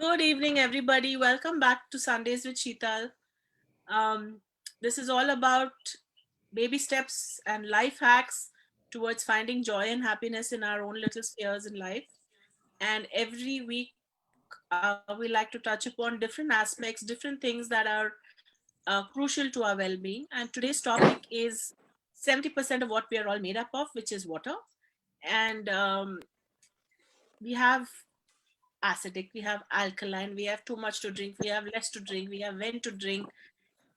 Good evening, everybody. Welcome back to Sundays with Sheetal. Um, this is all about baby steps and life hacks towards finding joy and happiness in our own little spheres in life. And every week, we like to touch upon different aspects, different things that are crucial to our well being. And today's topic is 70% of what we are all made up of, which is water. And we have acidic, we have alkaline, we have too much to drink, we have less to drink, we have when to drink,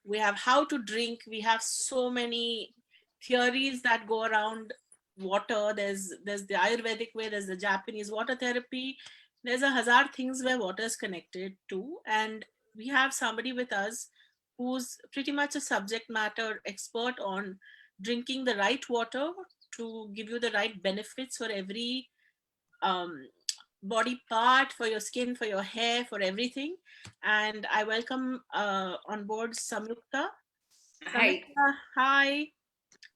we have how to drink, we have so many theories that go around water. There's the Ayurvedic way, there's the Japanese water therapy, there's a hazard things where water is connected to. And we have somebody with us who's pretty much a subject matter expert on drinking the right water to give you the right benefits for every um, body part, for your skin, for your hair, for everything. And I welcome on board Samyukta. Hi. Samyukta, hi.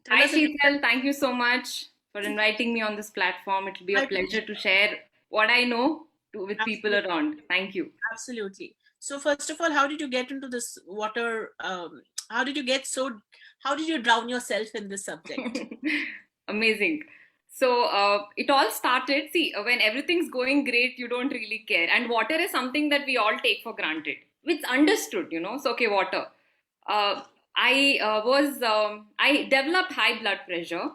Tell Hi, us a little Sheetal. Thank you so much for inviting me on this platform. It will be a bit. pleasure to share what I know with people Absolutely, around. Thank you. absolutely. So first of all, how did you get into this water? How did you get so? How did you drown yourself in this subject? Amazing. So it all started. See, when everything's going great, you don't really care. And water is something that we all take for granted. It's understood. So, okay, water. Uh, I developed high blood pressure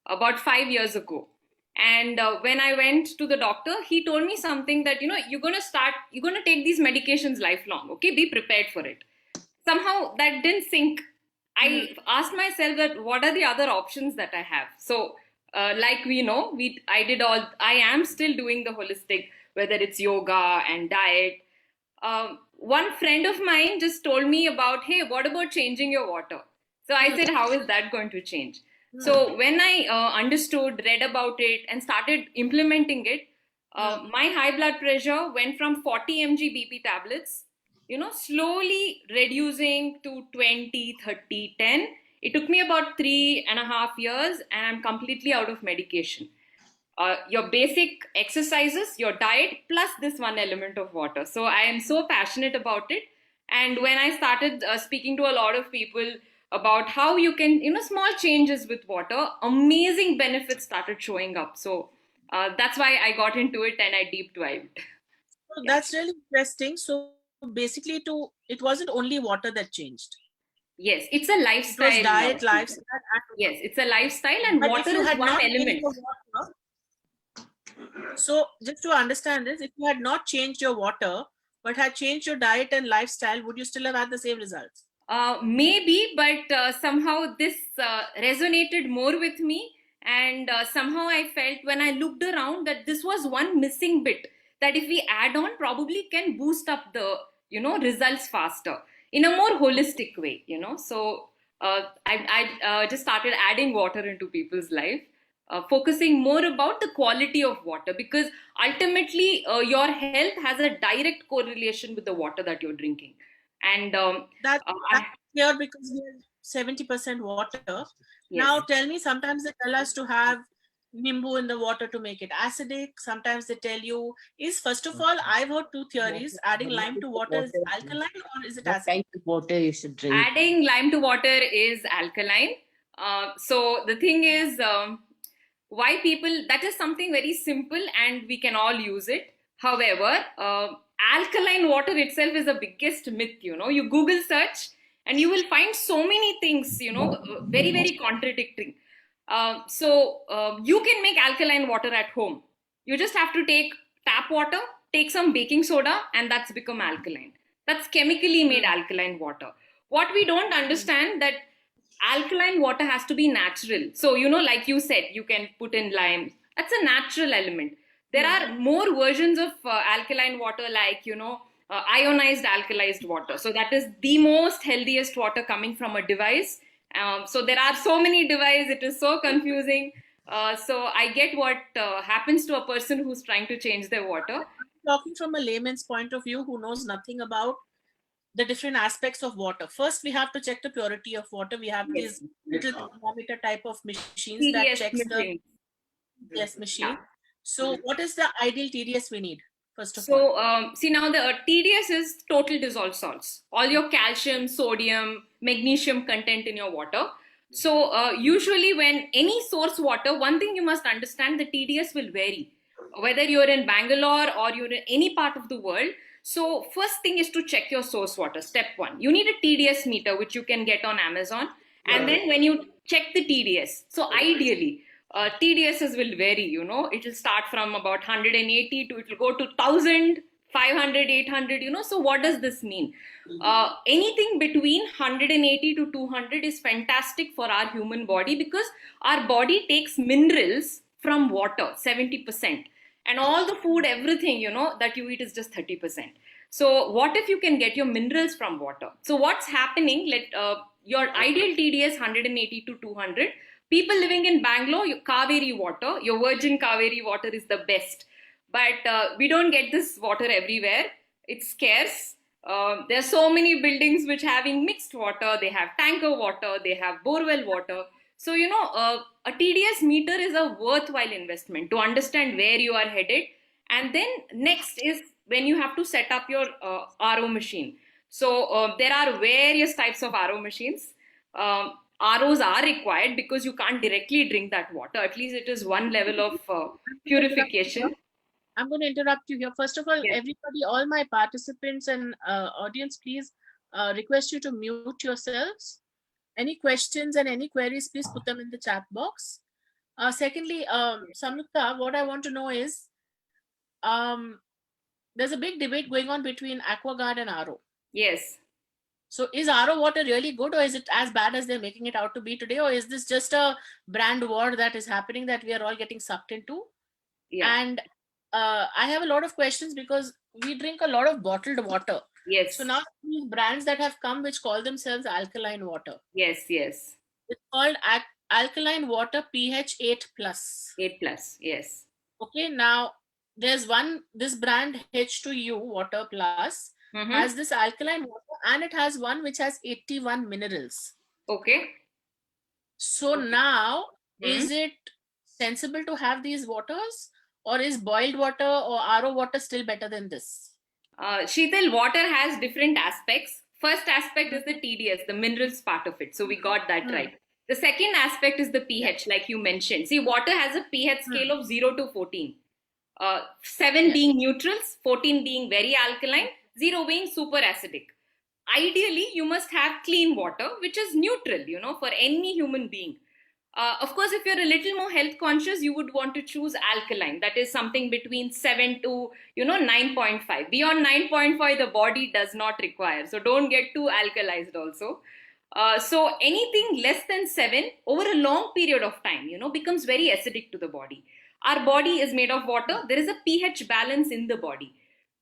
about 5 years ago. And when I went to the doctor, he told me something that, you're going to take these medications lifelong. Okay, be prepared for it. Somehow that didn't sink. I asked myself that what are the other options that I have. So, like we know, I am still doing the holistic, whether it's yoga and diet. One friend of mine just told me about, hey, what about changing your water? So I said, how is that going to change? So when I understood, read about it, and started implementing it, my high blood pressure went from 40 mg BP tablets, slowly reducing to 20, 30, 10. It took me about 3.5 years, and I'm completely out of medication. Your basic exercises, your diet, plus this one element of water. So I am so passionate about it. And when I started speaking to a lot of people about how you can, small changes with water, amazing benefits started showing up. So that's why I got into it and I deep dived. So Yeah. that's really interesting. So basically, it wasn't only water that changed. Yes, it's a It was lifestyle. diet, lifestyle, Yes, it's a lifestyle, and but if water you is had one not changed element. your water, so just to understand this, if you had not changed your water, but had changed your diet and lifestyle, would you still have had the same results? Maybe, but somehow this resonated more with me. And somehow I felt when I looked around that this was one missing bit that if we add on, probably can boost up the, results faster in a more holistic way. So I just started adding water into people's life, focusing more about the quality of water because ultimately your health has a direct correlation with the water that you're drinking. And That's, I, that's clear because we are 70% water. Now yes. tell me, sometimes they tell us to have nimbu in the water to make it acidic. Sometimes they tell you, is first of all, I've heard two theories, adding lime to water is alkaline or is it What acidic? type of water you should drink? Adding lime to water is alkaline. So the thing is, why people, that is something very simple and we can all use it. However, alkaline water itself is the biggest myth. You Google search and you will find so many things, very, very contradicting. So you can make alkaline water at home. You just have to take tap water, take some baking soda, and that's become alkaline. That's chemically made alkaline water. What we don't understand that alkaline water has to be natural. So, like you said, you can put in lime. That's a natural element. There are more versions of alkaline water, like, ionized alkalized water. So that is the most healthiest water coming from a device. So there are so many devices. It is so confusing. So I get what happens to a person who's trying to change their water. Talking from a layman's point of view who knows nothing about the different aspects of water. First, we have to check the purity of water. We have Yes. these little thermometer type of machines that TDS checks the machine. TDS machine. Yeah. So what is the ideal TDS we need? first of all? So, see now the TDS is total dissolved salts. All your calcium, sodium, magnesium content in your water. So, usually when any source water, one thing you must understand, the TDS will vary. Whether you're in Bangalore or you're in any part of the world. So, first thing is to check your source water. Step one, you need a TDS meter, which you can get on Amazon. And then when you check the TDS, so ideally, TDSs will vary, it will start from about 180 to it will go to 1000, 500, 800, so what does this mean? Anything between 180 to 200 is fantastic for our human body, because our body takes minerals from water 70%, and all the food, everything that you eat is just 30%. So what if you can get your minerals from water? So what's happening, your ideal TDS 180 to 200. People living in Bangalore, Kaveri water, your virgin Kaveri water is the best. But we don't get this water everywhere. It's scarce. There are so many buildings which having mixed water. They have tanker water. They have borewell water. So, a TDS meter is a worthwhile investment to understand where you are headed. And then next is when you have to set up your RO machine. So, there are various types of RO machines. ROs are required because you can't directly drink that water. At least it is one level of purification. I'm going to interrupt you here. First of all, Yes. everybody, all my participants and audience, please request you to mute yourselves. Any questions and any queries, please put them in the chat box. Secondly, Samyukta, what I want to know is, there's a big debate going on between AquaGuard and RO. Yes. So is RO water really good, or is it as bad as they're making it out to be today? Or is this just a brand war that is happening that we are all getting sucked into? Yeah. And I have a lot of questions because we drink a lot of bottled water. Yes. So now these brands that have come which call themselves alkaline water. Yes. Yes. It's called alkaline water pH 8 plus. 8 plus. Yes. Okay, now there's this brand H2U water plus Mhm. has this alkaline water, and it has one which has 81 minerals. Okay. So Okay. now, Mhm. is it sensible to have these waters, or is boiled water or RO water still better than this? Sheetal, water has different aspects. First aspect is the TDS, the minerals part of it. So we got that right. The second aspect is the pH, like you mentioned. See, water has a pH scale of 0 to 14. 7 being neutrals, 14 being very alkaline, 0 being super acidic. Ideally, you must have clean water, which is neutral, for any human being. Of course, if you're a little more health conscious, you would want to choose alkaline. That is something between 7 to 9.5. Beyond 9.5, the body does not require. So don't get too alkalized also. So anything less than 7 over a long period of time, becomes very acidic to the body. Our body is made of water. There is a pH balance in the body.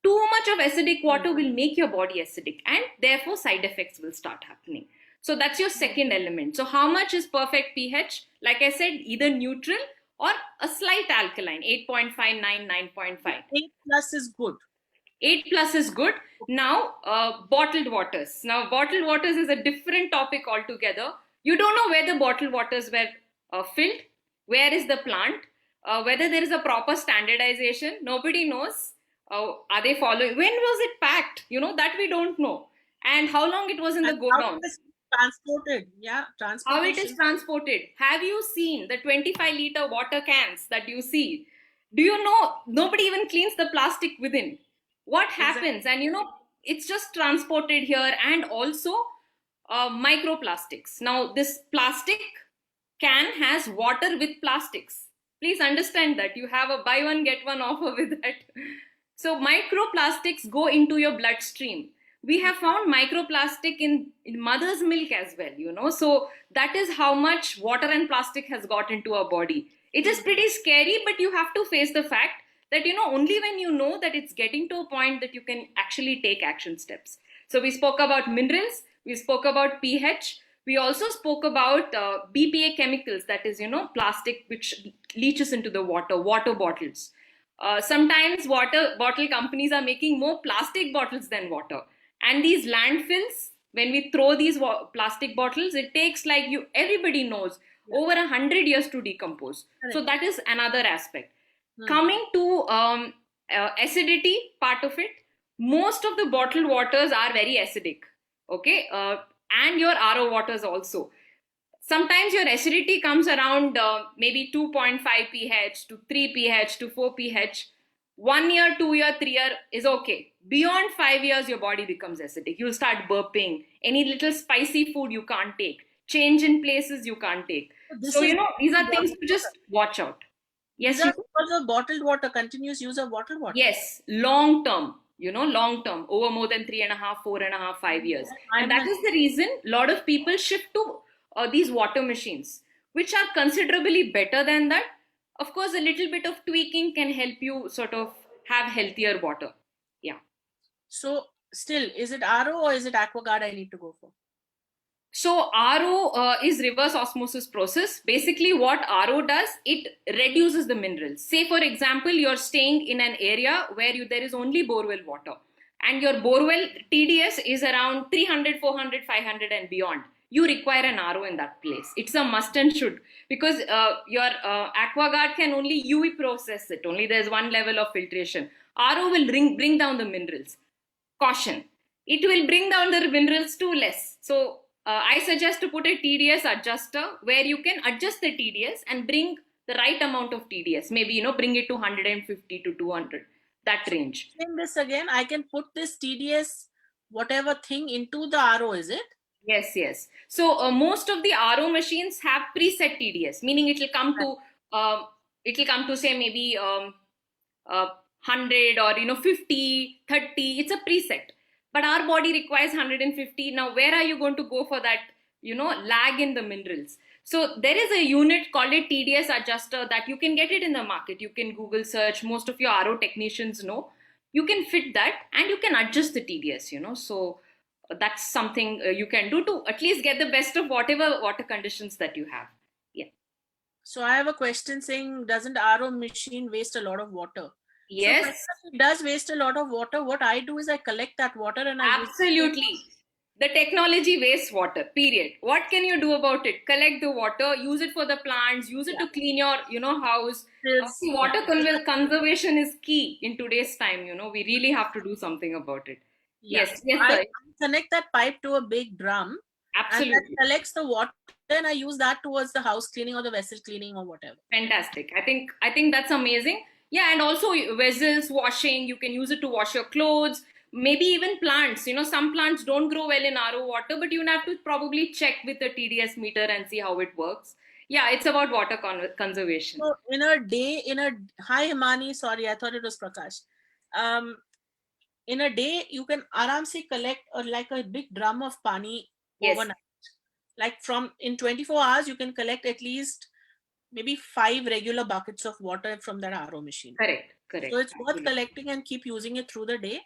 Too much of acidic water will make your body acidic, and therefore side effects will start happening. So that's your second element. So how much is perfect pH? Like I said, either neutral or a slight alkaline, 8.5, 9, 9.5. 8 plus is good. 8 plus is good. Now, bottled waters. Now, bottled waters is a different topic altogether. You don't know where the bottled waters were filled, where is the plant, whether there is a proper standardization. Nobody knows. Are they following? When was it packed? That we don't know. And how long it was in the And go how down. it is transported. Yeah, How it is transportation. transported. Have you seen the 25-liter water cans that you see? Do you know nobody even cleans the plastic within? What happens? And it's just transported here, and also microplastics. Now, this plastic can has water with plastics. Please understand that you have a buy one get one offer with that. So microplastics go into your bloodstream. We have found microplastic in mother's milk as well, so that is how much water and plastic has got into our body. It is pretty scary, but you have to face the fact that only when you know that it's getting to a point that you can actually take action steps. So we spoke about minerals, we spoke about pH, we also spoke about BPA chemicals, that is plastic which leaches into the water bottles. Sometimes water bottle companies are making more plastic bottles than water. And these landfills, when we throw these plastic bottles, it takes, like everybody knows, over 100 years to decompose. Correct. So that is another aspect. Coming to acidity part of it. Most of the bottled waters are very acidic, okay, and your RO waters also. Sometimes your acidity comes around maybe 2.5 pH to 3 pH to 4 pH. 1 year, 2 year, 3 year is okay. Beyond 5 years, your body becomes acidic. You'll start burping. Any little spicy food you can't take. Change in places you can't take. This So, is these are things to just watch out. Yes, these are because of bottled water, continuous use of bottled water. yes, long term, long term, over more than 3.5, 4.5, 5 years. And that is the reason a lot of people shift to these water machines, which are considerably better than that. Of course, a little bit of tweaking can help you sort of have healthier water. Yeah. So still, is it RO or is it AquaGuard I need to go for? So RO is reverse osmosis process. Basically, what RO does, it reduces the minerals. Say, for example, you're staying in an area where there is only borewell water, and your borewell TDS is around 300, 400, 500 and beyond. You require an RO in that place. It's a must and should, because your AquaGuard can only UV process it. Only there's one level of filtration. RO will bring down the minerals. Caution, it will bring down the minerals too less. So I suggest to put a TDS adjuster where you can adjust the TDS and bring the right amount of TDS. Maybe, bring it to 150 to 200, that range. In this again, I can put this TDS whatever thing into the RO, is it? Yes, yes. So most of the RO machines have preset TDS, meaning it will come to say maybe 100 or 50, 30. It's a preset. But our body requires 150. Now, where are you going to go for that, lag in the minerals? So there is a unit called a TDS adjuster that you can get it in the market. You can Google search. Most of your RO technicians know. You can fit that and you can adjust the TDS, So that's something you can do to at least get the best of whatever water conditions that you have. Yeah. So I have a question saying, doesn't RO machine waste a lot of water? Yes. So it does waste a lot of water. What I do is I collect that water and I absolutely. The technology wastes water, period. What can you do about it? Collect the water, use it for the plants, use it to clean your, house. Water conservation is key in today's time. We really have to do something about it. Yes, yes, sir. I connect that pipe to a big drum. Absolutely. And that collects the water and I use that towards the house cleaning or the vessel cleaning or whatever. Fantastic. I think that's amazing. Yeah, and also vessels, washing, you can use it to wash your clothes, maybe even plants. Some plants don't grow well in RO water, but you have to probably check with the TDS meter and see how it works. Yeah, it's about water conservation. So hi Himani, sorry, I thought it was Prakash. In a day, you can aram se collect like a big drum of pani overnight. Like in 24 hours, you can collect at least maybe 5 regular buckets of water from that RO machine. Correct. So it's worth collecting and keep using it through the day.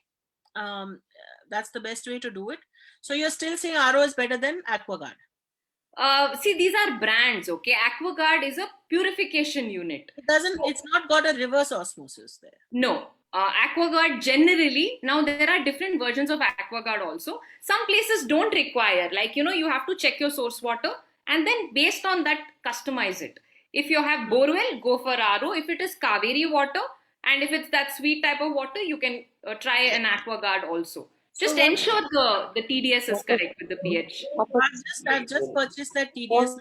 That's the best way to do it. So you're still saying RO is better than AquaGuard? See, these are brands, okay? AquaGuard is a purification unit. It's not got a reverse osmosis there. No. AquaGuard generally, now there are different versions of AquaGuard also. Some places don't require, like, you have to check your source water and then based on that, customize it. If you have borewell, go for RO. If it is Kaveri water and if it's that sweet type of water, you can try an AquaGuard also. Just ensure the TDS is correct with the pH. I've just purchased that TDS.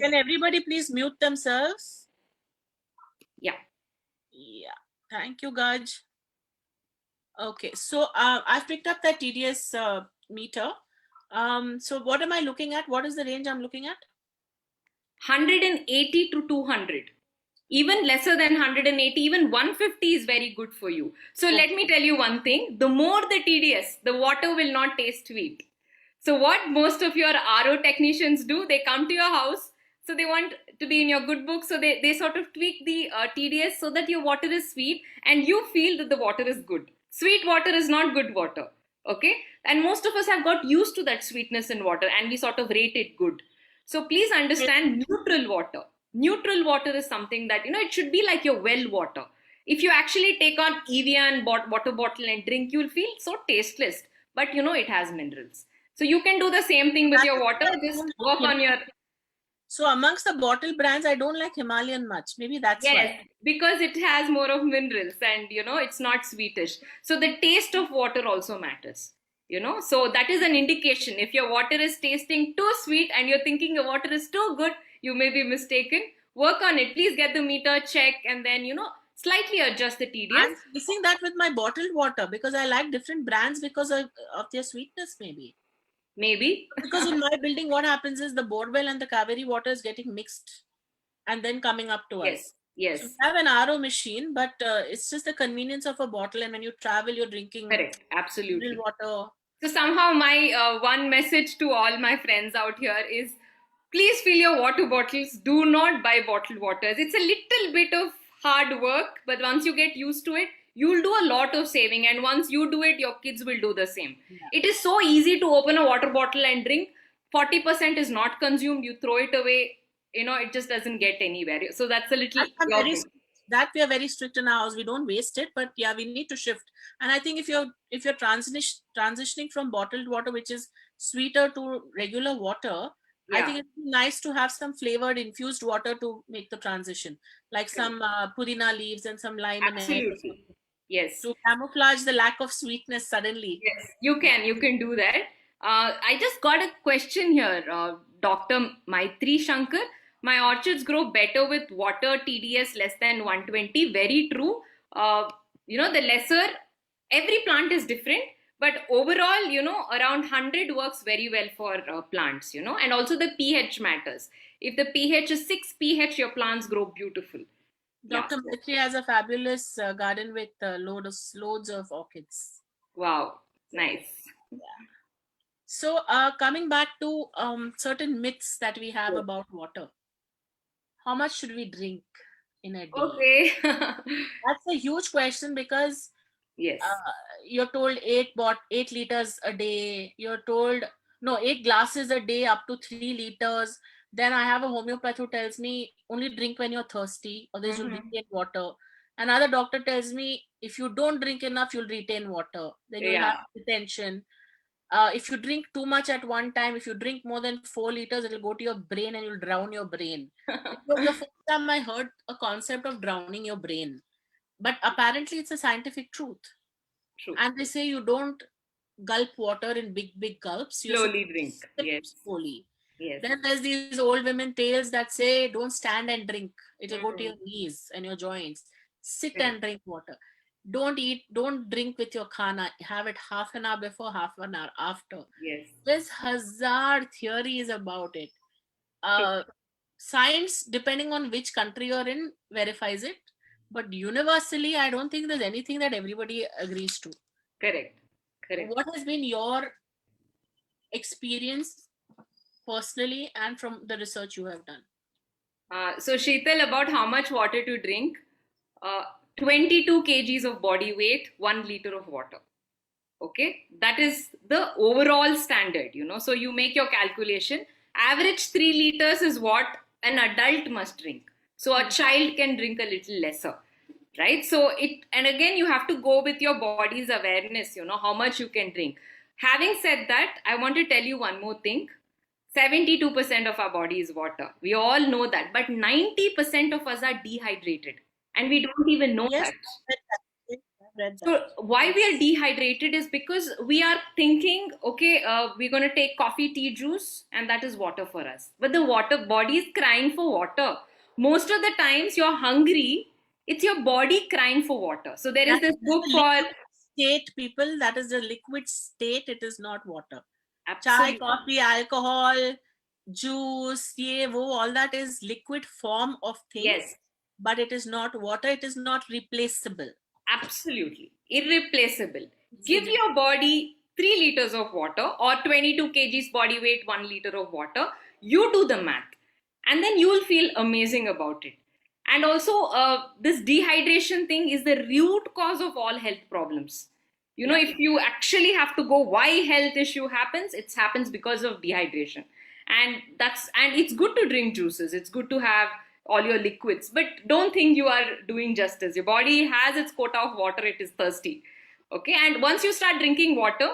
Can everybody please mute themselves? Yeah. Yeah. Thank you, Gaj. Okay. So I've picked up that TDS meter. So what am I looking at? What is the range I'm looking at? 180 to 200. Even lesser than 180, even 150 is very good for you. So let me tell you one thing. The more the TDS, the water will not taste sweet. So what most of your RO technicians do, they come to your house. So they want to be in your good book. So they sort of tweak the TDS so that your water is sweet and you feel that the water is good. Sweet water is not good water. Okay. And most of us have got used to that sweetness in water and we sort of rate it good. So please understand neutral water. Neutral water is something that, it should be like your well water. If you actually take on Evian water bottle and drink, you'll feel so tasteless. But, it has minerals. So you can do the same thing with your water. Just work on your... So amongst the bottle brands, I don't like Himalayan much. Maybe that's Yes, why. because it has more of minerals and it's not sweetish. So the taste of water also matters. So that is an indication. If your water is tasting too sweet and you're thinking your water is too good, you may be mistaken. Work on it. Please get the meter check and then slightly adjust the TDS. I'm facing that with my bottled water because I like different brands because of their sweetness, maybe. Maybe. Because in my building, what happens is the borewell and the Kaveri water is getting mixed and then coming up to Yes, us. So yes, we have an RO machine, but it's just the convenience of a bottle. And when you travel, you're drinking correct. mineral Absolutely. water. So somehow my one message to all my friends out here is please fill your water bottles. Do not buy bottled waters. It's a little bit of hard work, but once you get used to it, you'll do a lot of saving. And once you do it, your kids will do the same. Yeah. It is so easy to open a water bottle and drink. 40% is not consumed. You throw it away. It just doesn't get anywhere. So that's a little And I'm your very thing. that we are very strict in our house. We don't waste it, but yeah, we need to shift. And I think if you're transitioning from bottled water, which is sweeter, to regular water, I Yeah. think it's nice to have some flavored infused water to make the transition, like some pudina leaves and some lime in it, or Absolutely. something, Yes. to camouflage the lack of sweetness suddenly. Yes, you can do that. I just got a question here, Dr. Maitri Shankar. My orchids grow better with water TDS less than 120. Very true. The lesser, every plant is different, but overall, around 100 works very well for plants, and also the pH matters. If the pH is 6 pH, your plants grow beautiful. Yeah. Dr. Maitri has a fabulous garden with loads of orchids. Wow. Nice. So, coming back to certain myths that we have Yes. about water. How much should we drink in a day? Okay. That's a huge question because Yes. you're told 8 liters a day. You're told no 8 glasses a day up to 3 liters. Then I have a homeopath who tells me only drink when you're thirsty, or you'll Mhm. retain water. Another doctor tells me if you don't drink enough, you'll retain water. Then you'll have Yeah. retention. If you drink too much at one time, if you drink more than 4 liters, it'll go to your brain and you'll drown your brain. It was the first time I heard a concept of drowning your brain. But apparently, it's a scientific truth. True. And they say you don't gulp water in big gulps. You're supposed Slowly to drink. sip Yes. slowly. Yes. Then there's these old women tales that say don't stand and drink. It'll go to Mhm. your knees and your joints. Sit Correct. and drink water. Don't drink with your khana. Have it half an hour before, half an hour after. Yes. There's hazard theories about it. True. Science, depending on which country you're in, verifies it. But universally, I don't think there's anything that everybody agrees to. Correct. Correct. What has been your experience personally and from the research you have done? So Sheetal, about how much water to drink? 22 kgs of body weight, 1 liter of water. Okay, that is the overall standard. So you make your calculation. Average 3 liters is what an adult must drink. So a child can drink a little lesser, right? So and again, you have to go with your body's awareness, how much you can drink. Having said that, I want to tell you one more thing. 72% of our body is water. We all know that, but 90% of us are dehydrated and we don't even know Yes, that. I've read that. So why we Yes. are dehydrated is because we are thinking, okay, we're going to take coffee, tea, juice, and that is water for us. But the water body is crying for water. Most of the times you're hungry, it's your body crying for water. So there is That this is book the for liquid state, people. That is the liquid state. It is not water. Chai, absolutely coffee, alcohol, juice, all that is liquid form of things, yes, but it is not water. It is not replaceable. absolutely irreplaceable. It's Give irre- your body 3 liters of water or 22 kgs body weight, 1 liter of water. You do the math and then you will feel amazing about it. And also, this dehydration thing is the root cause of all health problems. Yeah. If you actually have to go why health issue happens, it happens because of dehydration. And it's good to drink juices. It's good to have all your liquids, but don't think you are doing justice. Your body has its quota of water. It is thirsty. Okay. And once you start drinking water,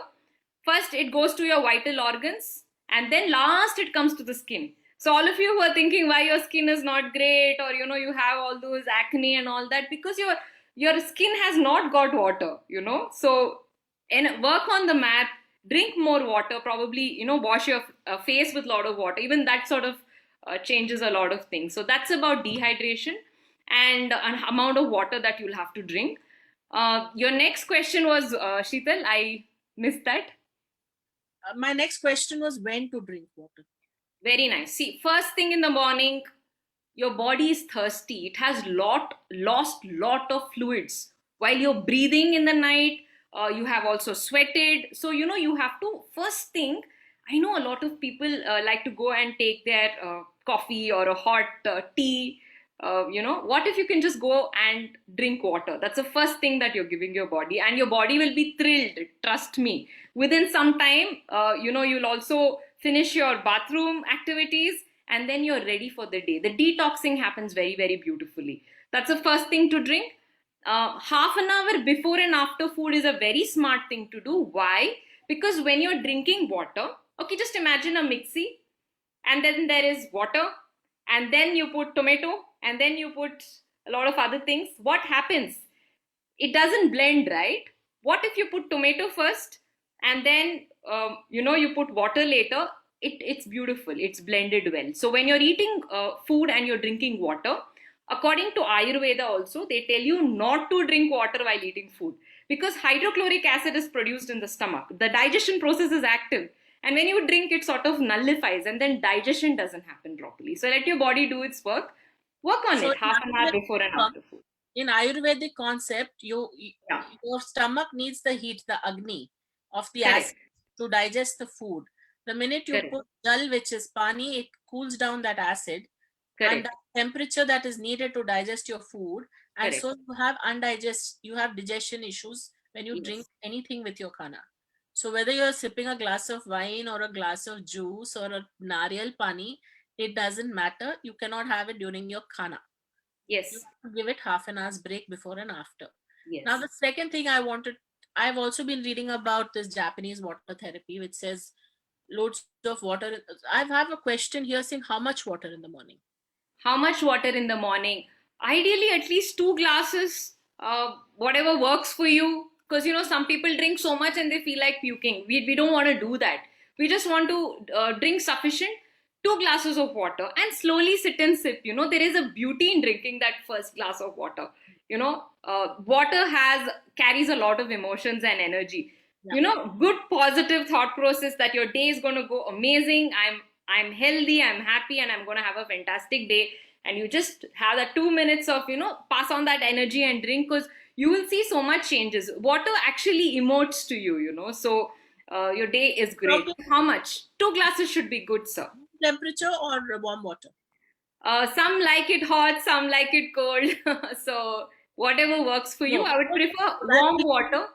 first it goes to your vital organs and then last it comes to the skin. So all of you who are thinking why your skin is not great, or you have all those acne and all that, because your skin has not got water, So and work on the math, drink more water, probably wash your face with a lot of water. Even that sort of changes a lot of things. So that's about dehydration and an amount of water that you'll have to drink. Your next question was, Sheetal, I missed that. My next question was when to drink water. Very nice. See, first thing in the morning, your body is thirsty. It has lost lot of fluids while you're breathing in the night. You have also sweated, so you have to first thing. I know a lot of people like to go and take their coffee or a hot tea. What if you can just go and drink water? That's the first thing that you're giving your body, and your body will be thrilled. Trust me. Within some time, you'll also finish your bathroom activities, and then you're ready for the day. The detoxing happens very, very beautifully. That's the first thing to drink. Half an hour before and after food is a very smart thing to do. Why? Because when you're drinking water, okay, just imagine a mixie, and then there is water, and then you put tomato, and then you put a lot of other things. What happens? It doesn't blend, right? What if you put tomato first, and then you put water later? It's beautiful. It's blended well. So when you're eating food and you're drinking water, according to Ayurveda also, they tell you not to drink water while eating food, because hydrochloric acid is produced in the stomach. The digestion process is active, and when you drink, it sort of nullifies, and then digestion doesn't happen properly. So let your body do its work. Work on So it half an hour before and after food. in Ayurvedic concept, Yeah, your stomach needs the heat, the agni of the correct, acid to digest the food. The minute you correct, put jal, which is pani, it cools down that acid and correct, the temperature that is needed to digest your food. And correct. so you have digestion issues when you drink Yes, anything with your khana. So whether you're sipping a glass of wine or a glass of juice or a nariyal pani, it doesn't matter. You cannot have it during your khana. You yes, have to give it half an hour's break before and after. Now, yes. the second thing I've also been reading about this Japanese water therapy, which says loads of water. I have a question here saying how much water in the morning? How much water in the morning? Ideally, at least 2 glasses, whatever works for you. Because, some people drink so much and they feel like puking. We don't want to do that. We just want to drink sufficient 2 glasses of water and slowly sit and sip. There is a beauty in drinking that first glass of water. Water carries a lot of emotions and energy. Yeah. Good positive thought process that your day is going to go amazing. I'm healthy, I'm happy, and I'm going to have a fantastic day. And you just have that 2 minutes of pass on that energy and drink, because you will see so much changes. Water actually emotes to you. So your day is great. Okay. How much? 2 glasses should be good, sir. Temperature or warm water? Some like it hot, some like it cold. So whatever works for you. No. I would prefer That's warm water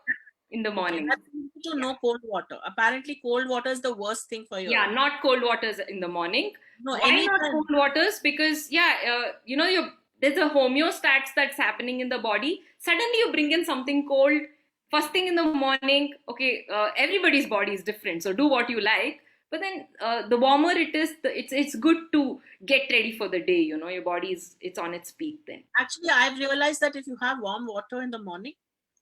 in the okay. morning. That's easy to Yeah. know cold water. Apparently, cold water is the worst thing for your. Yeah, not cold waters in the morning. No, Why not anytime. cold waters? Because there's a homeostats that's happening in the body. Suddenly you bring in something cold first thing in the morning. Okay, everybody's body is different, so do what you like. But then the warmer it is, it's good to get ready for the day. Your body it's on its peak then. Actually, I've realized that if you have warm water in the morning,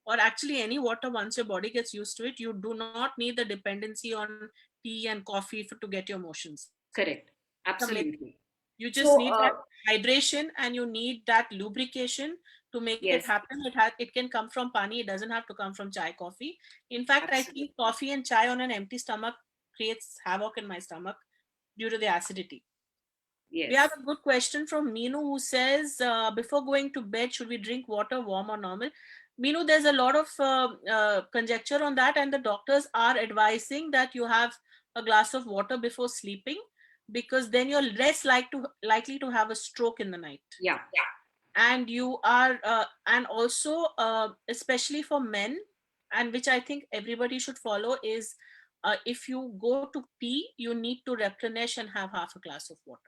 or actually any water, once your body gets used to it, you do not need the dependency on tea and coffee to get your motions. Correct. It's amazing. Absolutely. You just So need that hydration and you need that lubrication to make it yes, happen. It can come from pani. It doesn't have to come from chai, coffee. In fact, I absolutely. think coffee and chai on an empty stomach creates havoc in my stomach due to the acidity. We have Yes. a good question from Meenu who says, before going to bed, should we drink water, warm or normal? Meenu, there's a lot of conjecture on that, and the doctors are advising that you have a glass of water before sleeping, because then you're less likely to have a stroke in the night. Yeah. And you are, and also, especially for men, and which I think everybody should follow, is if you go to pee, you need to replenish and have half a glass of water.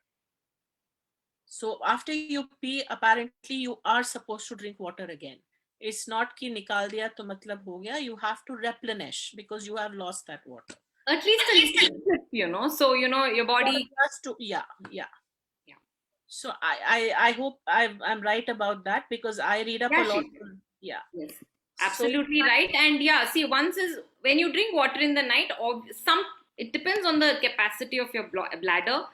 So after you pee, apparently you are supposed to drink water again. It's not ki nikal diya to matlab ho gaya. You have to replenish because you have lost that water. At least a little bit, so your For body. us to, yeah, yeah. Yeah, So I hope I'm right about that, because I read up a yeah, lot. she. Yeah. Yes, So absolutely right. And yeah, see, once is when you drink water in the night, or some it depends on the capacity of your bladder.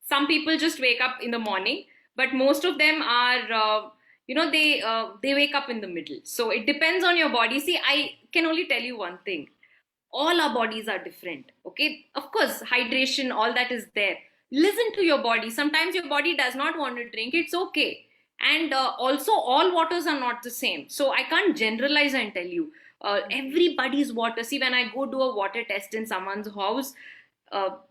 Some people just wake up in the morning, but most of them are, they wake up in the middle. So it depends on your body. See, I can only tell you one thing: all our bodies are different. Okay, of course, hydration, all that is there. Listen to your body. Sometimes your body does not want to drink. It's okay. And also, all waters are not the same, so I can't generalize and tell you everybody's water. See, when I go do a water test in someone's house,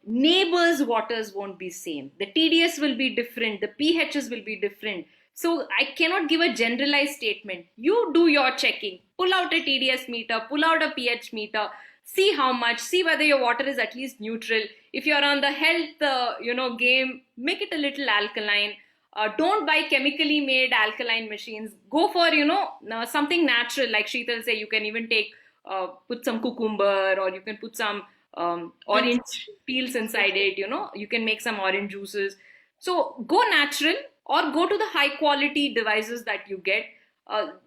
neighbors waters won't be same, the TDS will be different, the pHs will be different. So I cannot give a generalized statement. You do your checking, pull out a TDS meter, pull out a pH meter, see how much, see whether your water is at least neutral. If you're on the health game, make it a little alkaline. Don't buy chemically made alkaline machines. Go for something natural, like Sheetal say. You can even take put some cucumber, or you can put some mint orange peels inside it. You can make some orange juices. So go natural, or go to the high quality devices that you get.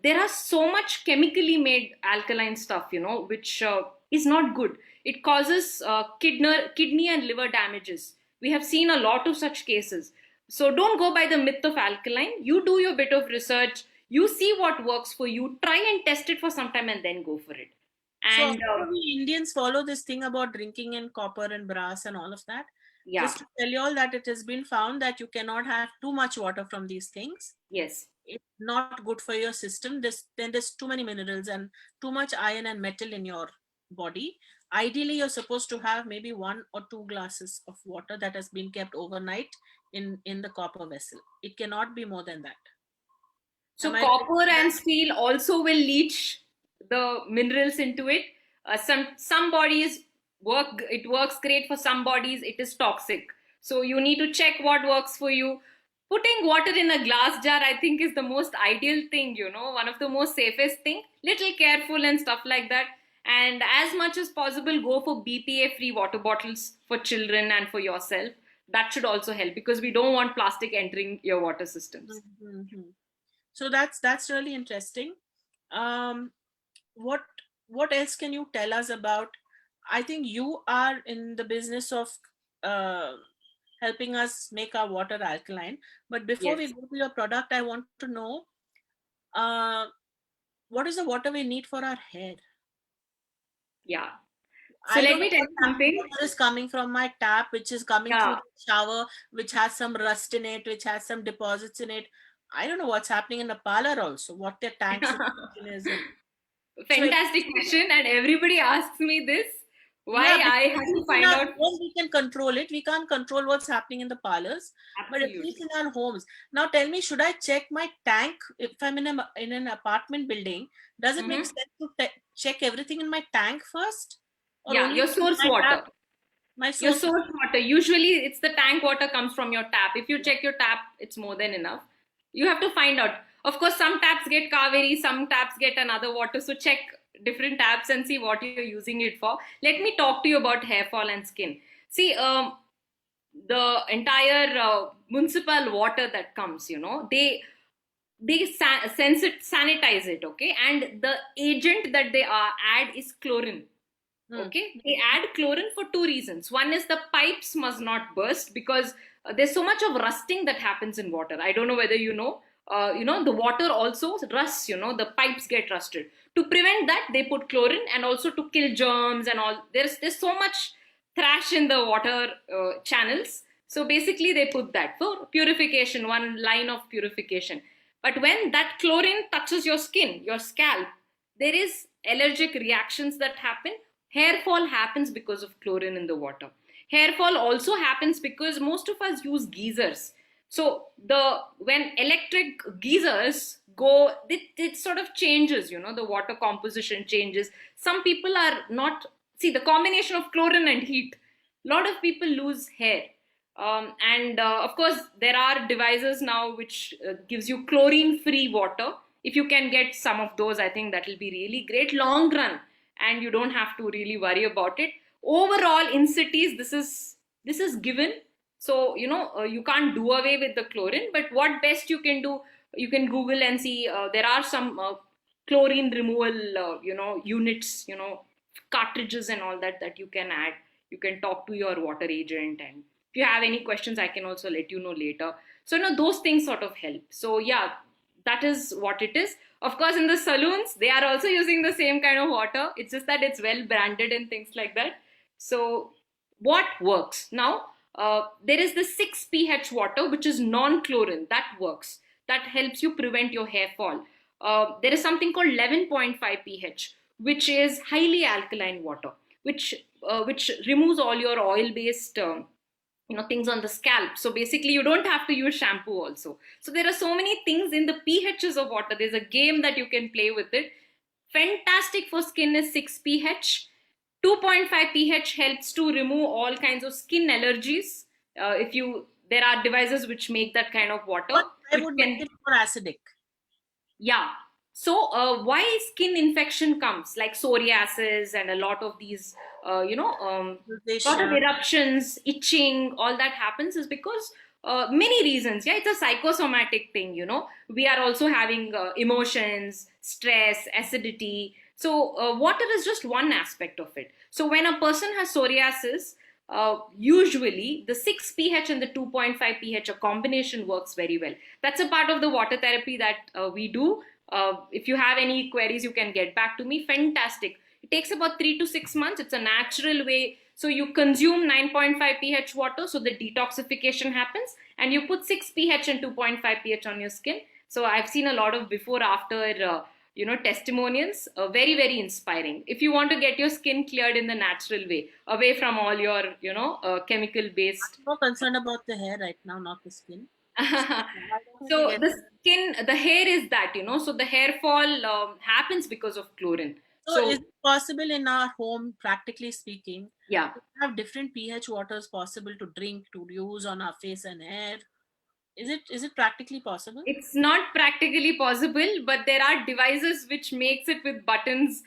There are so much chemically made alkaline stuff, which is not good. It causes kidney and liver damages. We have seen a lot of such cases. So don't go by the myth of alkaline. You do your bit of research. You see what works for you. Try and test it for some time and then go for it. So And how do we Indians follow this thing about drinking in copper and brass and all of that? yeah, Just to tell you all that it has been found that you cannot have too much water from these things. yes. It's not good for your system. Then there's too many minerals and too much iron and metal in your body. Ideally, you're supposed to have maybe 1 or 2 glasses of water that has been kept overnight in the copper vessel. It cannot be more than that. Am So I right copper with and that? steel also will leach the minerals into it. Some bodies work. It works great for some bodies. It is toxic. So you need to check what works for you. Putting water in a glass jar, I think, is the most ideal thing. One of the most safest thing. Little careful and stuff like that. And as much as possible, go for BPA free water bottles for children and for yourself. That should also help, because we don't want plastic entering your water systems. Mhm. So that's really interesting. Um, what what else can you tell us about? I think you are in the business of uh, helping us make our water alkaline. But before we Yes. go to your product, I want to know uh, what is the water we need for our hair? Yeah. So I let don't know me tell what you kind of something. water is coming from my tap, which is coming through Yeah, the shower, which has some rust in it, which has some deposits in it. I don't know what's happening in the parlor also, what their tank situation is. And so, fantastic question. And everybody asks me this, yeah, why I because have at to least in find our out. home we can control it. We can't control what's happening in the parlors, but at least Absolutely. in our homes. Now, tell me, should I check my tank if I'm in an apartment building? Does it make Hmm. sense to check everything in my tank first, or Yeah, only your source my tap, water. my Your source? source water. Usually, it's the tank water comes from your tap. If you check your tap, it's more than enough. You have to find out. Of course, some taps get Kaveri, some taps get another water. So check different taps and see what you're using it for. Let me talk to you about hair fall and skin. See, the entire municipal water that comes, sanitize it, okay, and the agent that they add is chlorine. Hmm. Okay, they add chlorine for two reasons. One is the pipes must not burst, because there's so much of rusting that happens in water. I don't know whether the water also rusts, the pipes get rusted. To prevent that, they put chlorine, and also to kill germs and all. There's so much trash in the water channels. So basically, they put that for purification, one line of purification. But when that chlorine touches your skin, your scalp, there is allergic reactions that happen. Hair fall happens because of chlorine in the water. Hair fall also happens because most of us use geysers. So the when electric geysers go, it sort of changes, the water composition changes. Some people are not, see, the combination of chlorine and heat, a lot of people lose hair. And of course, there are devices now which gives you chlorine free water. If you can get some of those, I think that will be really great long run, and you don't have to really worry about it. Overall, in cities, this is given. So you can't do away with the chlorine, but what best you can do, you can Google and see. There are some chlorine removal units, cartridges and all that you can add. You can talk to your water agent, and if you have any questions, I can also let you know later. So those things sort of help. So yeah, that is what it is. Of course, in the saloons, they are also using the same kind of water. It's just that it's well branded and things like that. So what works now? There is the 6 pH water, which is non-chlorine. That works. That helps you prevent your hair fall. There is something called 11.5 pH, which is highly alkaline water, which removes all your oil-based things on the scalp. So basically, you don't have to use shampoo also. So there are so many things in the pHs of water. There's a game that you can play with it. Fantastic for skin is 6 pH. 2.5 pH helps to remove all kinds of skin allergies. If you There are devices which make that kind of water. But I which would can, make it more acidic. yeah. So why skin infection comes, like psoriasis and a lot of these, lot of Rosacea. eruptions, itching, all that happens is because many reasons. Yeah, it's a psychosomatic thing. We are also having emotions, stress, acidity. So water is just one aspect of it. So when a person has psoriasis, usually the 6 pH and the 2.5 pH, a combination works very well. That's a part of the water therapy that we do. If you have any queries, you can get back to me. Fantastic. It takes about 3 to 6 months. It's a natural way. So you consume 9.5 pH water, so the detoxification happens, and you put 6 pH and 2.5 pH on your skin. So I've seen a lot of before after testimonials. Very, very inspiring. If you want to get your skin cleared in the natural way, away from all your chemical based. I'm more concerned about the hair right now, not the skin. Why don't we So get- the hair is that, so the hair fall happens because of chlorine. So is it possible in our home, practically speaking, Yeah, to have different pH waters possible to drink, to use on our face and hair? Is it practically possible? it's not practically possible, but there are devices which makes it with buttons.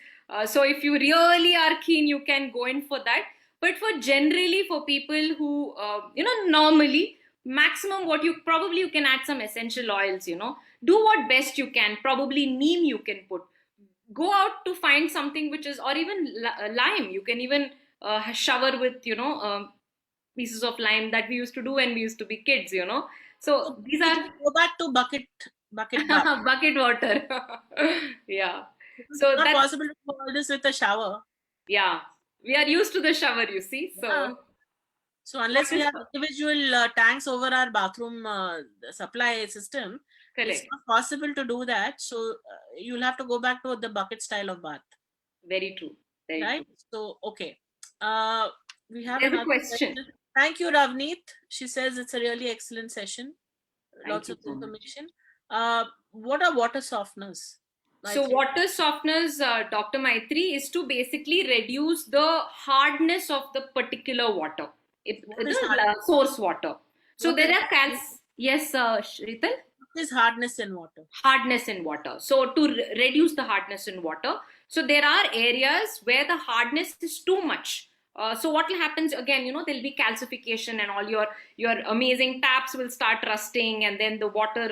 So if you really are keen, you can go in for that. But for people who normally, maximum what you can add some essential oils. Do what best you can. Probably neem you can put. Go out to find something which is, or even lime. You can even shower with pieces of lime that we used to do when we used to be kids. So these We are can go back to bucket bath. bucket water. Yeah. It's So not that's, possible to do all this with a shower. yeah, we are used to the shower, you see. So Yeah. So unless we have individual tanks over our bathroom supply system, it's correct. not possible to do that. So you'll have to go back to the bucket style of bath, Very true. Very right? true. So okay, we have There's a another question. question. Thank you, Ravneet. She says it's a really excellent session. Thank Lots you of so much. information. What are water softeners? So Maitri? water softeners, Dr. Maitri, is to basically reduce the hardness of the particular water. What is The source water. So What there is- are yes, Shrital? What is hardness in water? Hardness in water. So to reduce the hardness in water, so there are areas where the hardness is too much. So what will happen again, there'll be calcification, and all your amazing taps will start rusting, and then the water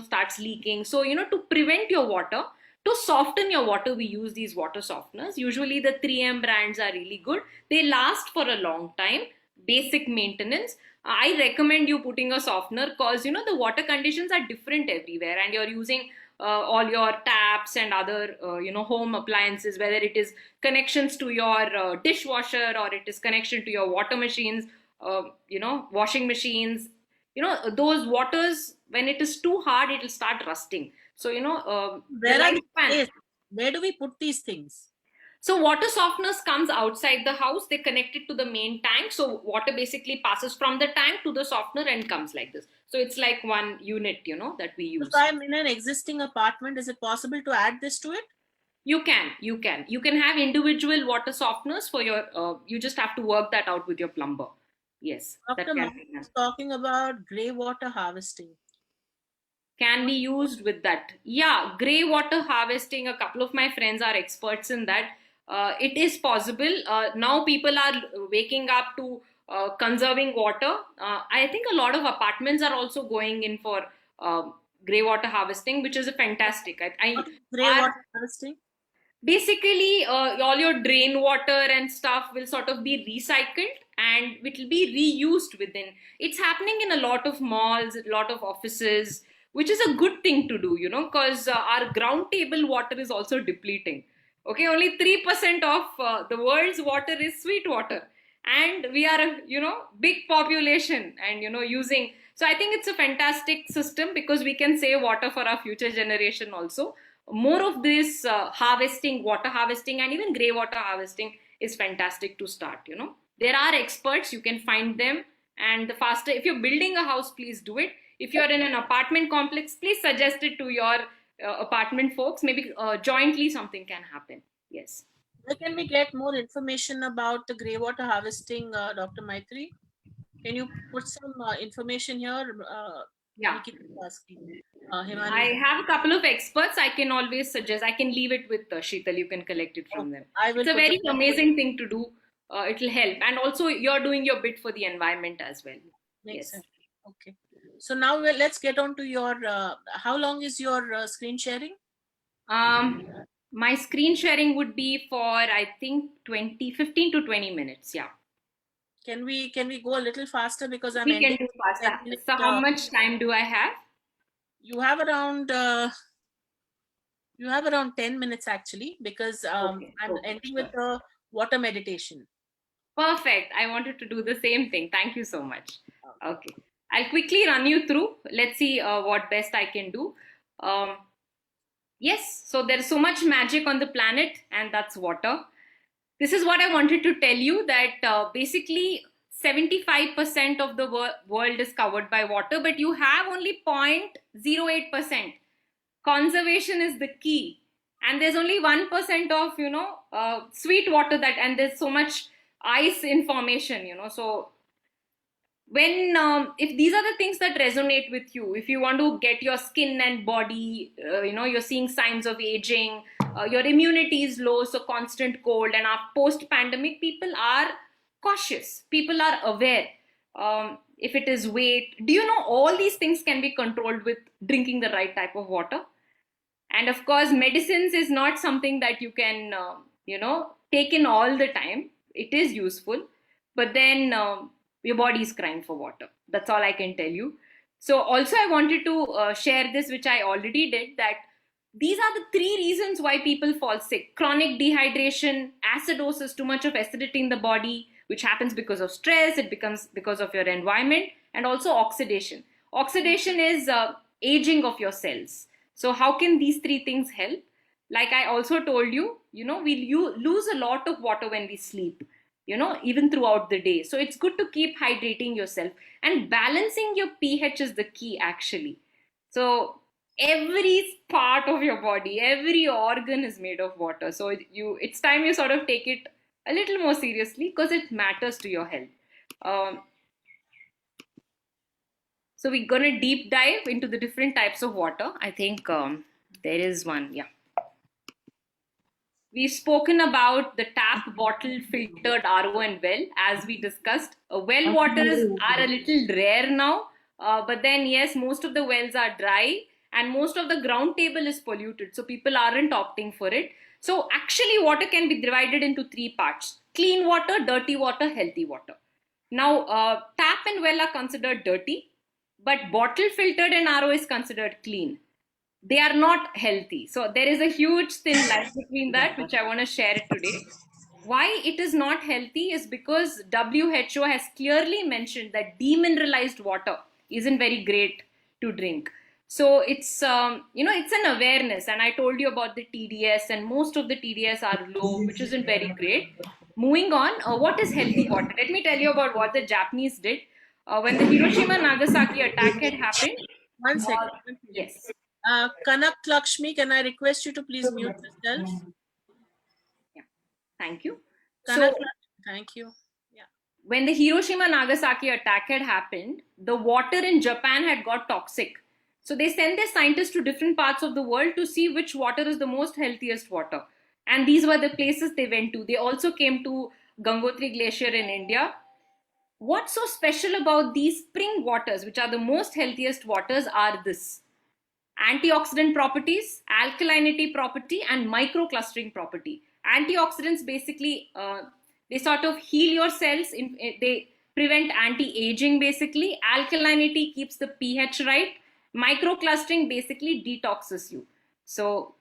starts leaking. So to prevent your water, to soften your water, we use these water softeners. Usually the 3M brands are really good. They last for a long time. Basic maintenance. I recommend you putting a softener, because the water conditions are different everywhere, and you're using all your taps and other home appliances, whether it is connections to your dishwasher, or it is connection to your water machines, washing machines. Those waters, when it is too hard, it will start rusting. So the Where are they lifespan. placed? Where do we put these things? So water softeners comes outside the house. They connect it to the main tank. So water basically passes from the tank to the softener and comes like this. So it's like one unit, that we use. If I'm in an existing apartment, is it possible to add this to it? You can have individual water softeners for your. You just have to work that out with your plumber. Yes, that Dr. can Mohan be done. is talking about grey water harvesting. Can be used with that. Yeah, gray water harvesting. A couple of my friends are experts in that. It is possible. Now people are waking up to conserving water. I think a lot of apartments are also going in for grey water harvesting, which is a fantastic. What is grey Our water harvesting? basically all your drain water and stuff will sort of be recycled and it will be reused within. It's happening in a lot of malls, a lot of offices, which is a good thing to do, because our ground table water is also depleting. Okay, only 3% of the world's water is sweet water, and we are a big population, and using. So I think it's a fantastic system because we can save water for our future generation also. More of this harvesting, water harvesting, and even grey water harvesting is fantastic to start. There are experts, you can find them, and the faster, if you're building a house, please do it. If you're in an apartment complex, please suggest it to your apartment folks. Maybe jointly something can happen. Yes. Where can we get more information about the grey water harvesting, Dr. Maitri? Can you put some information here? Yeah. We keep asking. I Himani. have a couple of experts. I can always suggest. I can leave it with Sheetal. You can collect it from them. I will It's a put very it- amazing thing to do. It'll help, and also you're doing your bit for the environment as well. Makes Yes. sense. Okay. So now let's get on to your. How long is your screen sharing? My screen sharing would be for I think 15 to 20 minutes. Yeah, Can we go a little faster because I'm we can ending. do faster. 10 minutes, So how much time do I have? You have around. You have around 10 minutes actually because Okay, I'm okay, ending sure. with the water meditation. Perfect. I wanted to do the same thing. Thank you so much. Okay. I'll quickly run you through. Let's see what best I can do. Yes, so there's so much magic on the planet, and that's water. This is what I wanted to tell you, that basically 75% of the world is covered by water, but you have only 0.08%. Conservation is the key. And there's only 1% of, sweet water and there's so much ice in formation, so when if these are the things that resonate with you, if you want to get your skin and body, you're seeing signs of aging, your immunity is low, so constant cold, and our post pandemic, people are cautious, people are aware. If it is weight, do you know all these things can be controlled with drinking the right type of water? And of course, medicines is not something that you can take in all the time. It is useful, but then your body is crying for water. That's all I can tell you. So also I wanted to share this, which I already did, that these are the 3 reasons why people fall sick: chronic dehydration, acidosis, too much of acidity in the body, which happens because of stress, it becomes because of your environment, and also oxidation. Oxidation is aging of your cells. So how can these 3 things help? Like I also told you, we lose a lot of water when we sleep, even throughout the day. So it's good to keep hydrating yourself, and balancing your pH is the key actually. So every part of your body, every organ is made of water. So it's time you sort of take it a little more seriously because it matters to your health. So we're going to deep dive into the different types of water. I think there is one. Yeah. We've spoken about the tap, bottle, filtered, RO, and well, as we discussed. Well waters are a little rare now, but then yes, most of the wells are dry and most of the ground table is polluted, so people aren't opting for it. So actually water can be divided into 3 parts: clean water, dirty water, healthy water. Now tap and well are considered dirty, but bottle, filtered, and RO is considered clean. They are not healthy. So there is a huge thin line between that, which I want to share it today. Why it is not healthy is because WHO has clearly mentioned that demineralized water isn't very great to drink. So it's it's an awareness, and I told you about the TDS, and most of the TDS are low, which isn't very great. Moving on, what is healthy water? Let me tell you about what the Japanese did when the Hiroshima Nagasaki attack had happened. One second. Yes. Kanak Lakshmi, can I request you to please mute yourself? Yeah. Thank you. Kanak, thank you. Yeah. When the Hiroshima Nagasaki attack had happened, the water in Japan had got toxic. So they sent their scientists to different parts of the world to see which water is the most healthiest water. And these were the places they went to. They also came to Gangotri Glacier in India. What's so special about these spring waters, which are the most healthiest waters, are this: antioxidant properties, alkalinity property, and microclustering property. Antioxidants basically they sort of heal your cells. They prevent anti-aging basically. Alkalinity keeps the pH right. Microclustering basically detoxes you. So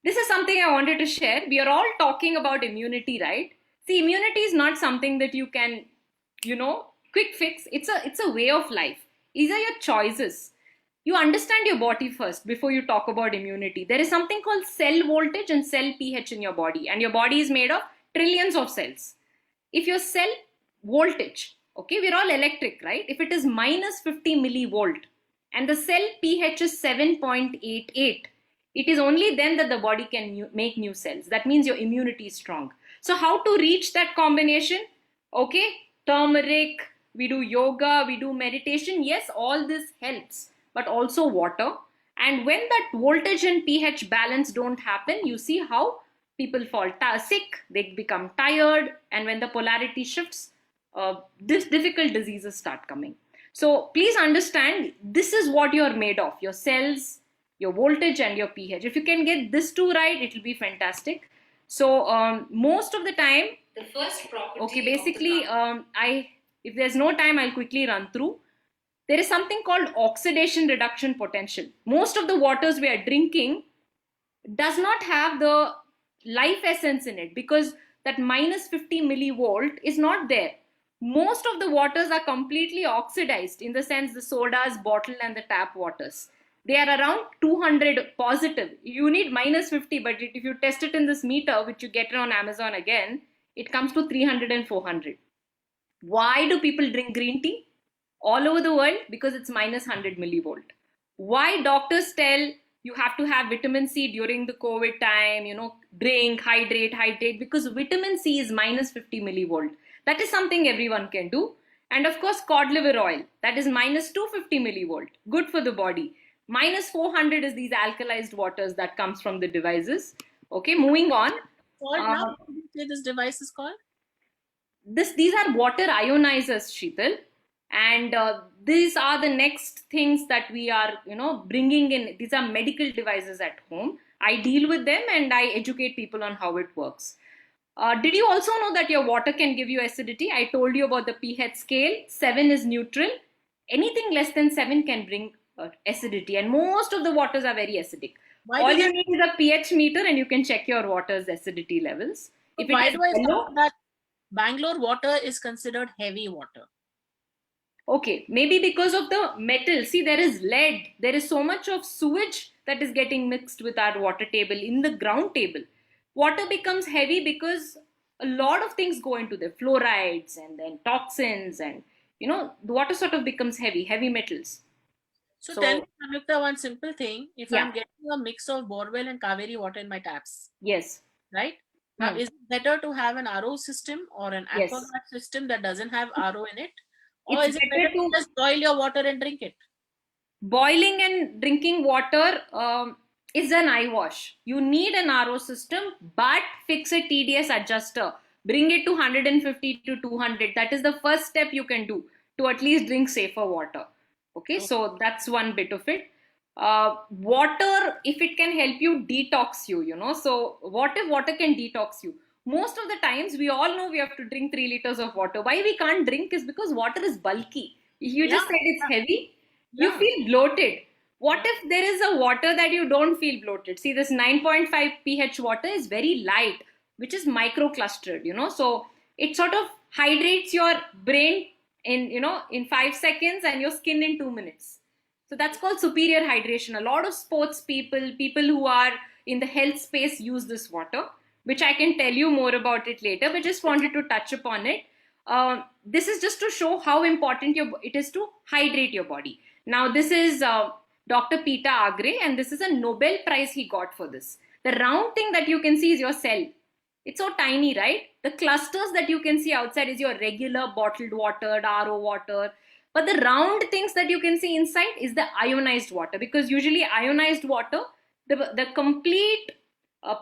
this is something I wanted to share. We are all talking about immunity, right? See, immunity is not something that you can, quick fix. It's a way of life. These are your choices. You understand your body first before you talk about immunity. There is something called cell voltage and cell pH in your body, and your body is made of trillions of cells. If your cell voltage, okay, we're all electric, right? If it is minus 50 millivolt and the cell pH is 7.88, it is only then that the body can make new cells. That means your immunity is strong. So how to reach that combination? Okay, turmeric, we do yoga, we do meditation. Yes, all this helps, but also water. And when that voltage and pH balance don't happen, you see how people fall sick, they become tired, and when the polarity shifts, this difficult diseases start coming. So please understand, this is what you're made of: your cells, your voltage, and your pH. If you can get this two right, it will be fantastic. So most of the time, The first property. okay, basically, if there's no time, I'll quickly run through. There is something called oxidation reduction potential. Most of the waters we are drinking does not have the life essence in it, because that minus 50 millivolt is not there. Most of the waters are completely oxidized, in the sense the sodas, bottle, and the tap waters. They are around 200 positive. You need minus 50, but if you test it in this meter, which you get on Amazon again, it comes to 300 and 400. Why do people drink green tea all over the world? Because it's minus 100 millivolt. Why doctors tell you have to have vitamin C during the COVID time, drink, hydrate, because vitamin C is minus 50 millivolt. That is something everyone can do. And of course, cod liver oil, that is minus 250 millivolt, good for the body. Minus 400 is these alkalized waters that comes from the devices. Okay, moving on. Now, what did you say this device is called? These are water ionizers, Sheetal, and these are the next things that we are bringing in. These are medical devices at home. I deal with them and I educate people on how it works. Did you also know that your water can give you acidity? I told you about the pH scale. 7 is neutral. Anything less than 7 can bring acidity, and most of the waters are very acidic. All you need is a pH meter and you can check your water's acidity levels. Why do I know that Bangalore water is considered heavy water? Okay, maybe because of the metal. See, there is lead. There is so much of sewage that is getting mixed with our water table, in the ground table. Water becomes heavy because a lot of things go into the fluorides and then toxins, and the water sort of becomes heavy metals. So tell me, Samyukta, one simple thing. If I'm getting a mix of borewell and Kaveri water in my taps, yes, right? Now, is it better to have an RO system or an aquaguard system that doesn't have RO in it? Or is it better to just boil your water and drink it? Boiling and drinking water is an eye wash. You need an RO system, but fix a TDS adjuster. Bring it to 150 to 200. That is the first step you can do to at least drink safer water. Okay, so that's one bit of it. Water, if it can help you detox you, so what if water can detox you? Most of the times we all know we have to drink 3 liters of water. Why we can't drink is because water is bulky. You just said it's heavy. You feel bloated. What if there is a water that you don't feel bloated? See, this 9.5 pH water is very light, which is microclustered, so it sort of hydrates your brain in 5 seconds and your skin in 2 minutes. So that's called superior hydration. A lot of sports people who are in the health space use this water, which I can tell you more about it later, but just wanted to touch upon it. This is just to show how important it is to hydrate your body. Now, this is Dr. Peter Agre, and this is a Nobel Prize he got for this. The round thing that you can see is your cell. It's so tiny, right? The clusters that you can see outside is your regular bottled water, RO water. But the round things that you can see inside is the ionized water, because usually ionized water, the complete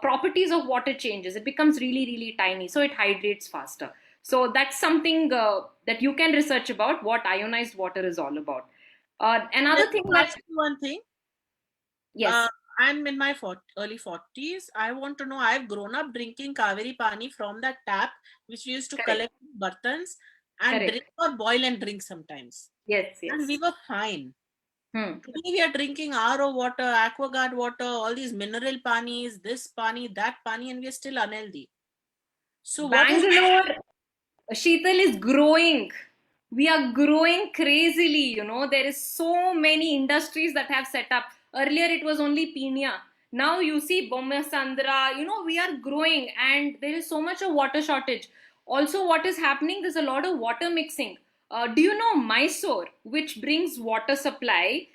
properties of water changes. It becomes really, really tiny, so it hydrates faster. So that's something that you can research about, what ionized water is all about. Let Another thing me that, ask you one thing. Uh, yes, I'm in my early 40s. I want to know, I've grown up drinking Kaveri Pani from that tap, which we used to correct, collect in Bartans and drink correct, or boil and drink sometimes. yes, And we yes. were fine. Hmm. Today we are drinking RO water, Aquaguard water, all these mineral panis, this pani, that pani, and we are still unhealthy. So what is Bangalore, Sheetal, is growing. We are growing crazily. There is so many industries that have set up. Earlier it was only Pinia. Now you see Bommasandra. We are growing, and there is so much of water shortage. Also, what is happening? There's a lot of water mixing. Do you know Mysore, which brings water supply?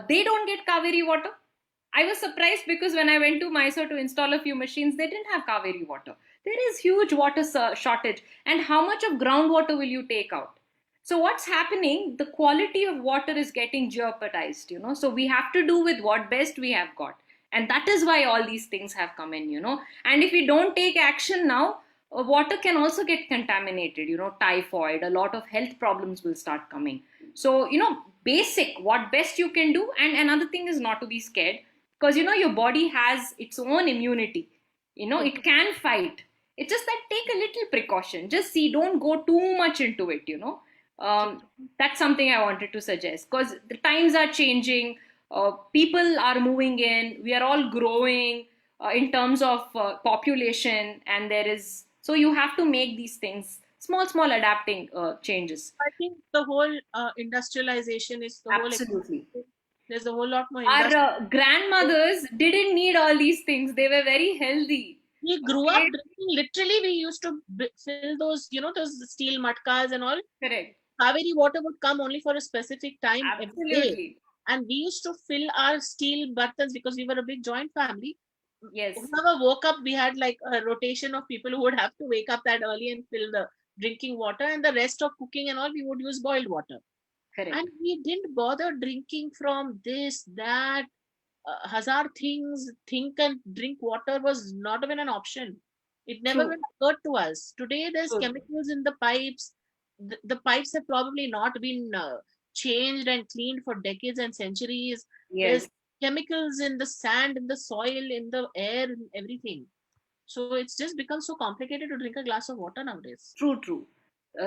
They don't get Kaveri water. I was surprised because when I went to Mysore to install a few machines, they didn't have Kaveri water. There is huge water shortage. And how much of groundwater will you take out? So what's happening? The quality of water is getting jeopardized. So we have to do with what best we have got. And that is why all these things have come in. And if we don't take action now, water can also get contaminated, typhoid, a lot of health problems will start coming. So, basic, what best you can do. And another thing is not to be scared, because your body has its own immunity. It can fight. It's just that take a little precaution. Just see, don't go too much into it. That's something I wanted to suggest, because the times are changing. People are moving in. We are all growing in terms of population, and there is, so you have to make these things small, small adapting changes. I think the whole industrialization is the whole. Absolutely. There's a whole lot more Our industry. grandmothers didn't need all these things. They were very healthy. We grew up Okay, drinking. Literally, we used to fill those, those steel matkas and all. correct. Kaveri water would come only for a specific time every day. Absolutely. And we used to fill our steel buttons because we were a big joint family. Yes, Whoever woke up, we had like a rotation of people who would have to wake up that early and fill the drinking water, and the rest of cooking and all, we would use boiled water. And correct. we didn't bother drinking from this, that, hazard things. Think and drink water was not even an option. It never True. even occurred to us. Today, there's True. chemicals in the pipes. The pipes have probably not been changed and cleaned for decades and centuries. Yes. There's chemicals in the sand, in the soil, in the air, in everything. So it's just become so complicated to drink a glass of water nowadays. True, true.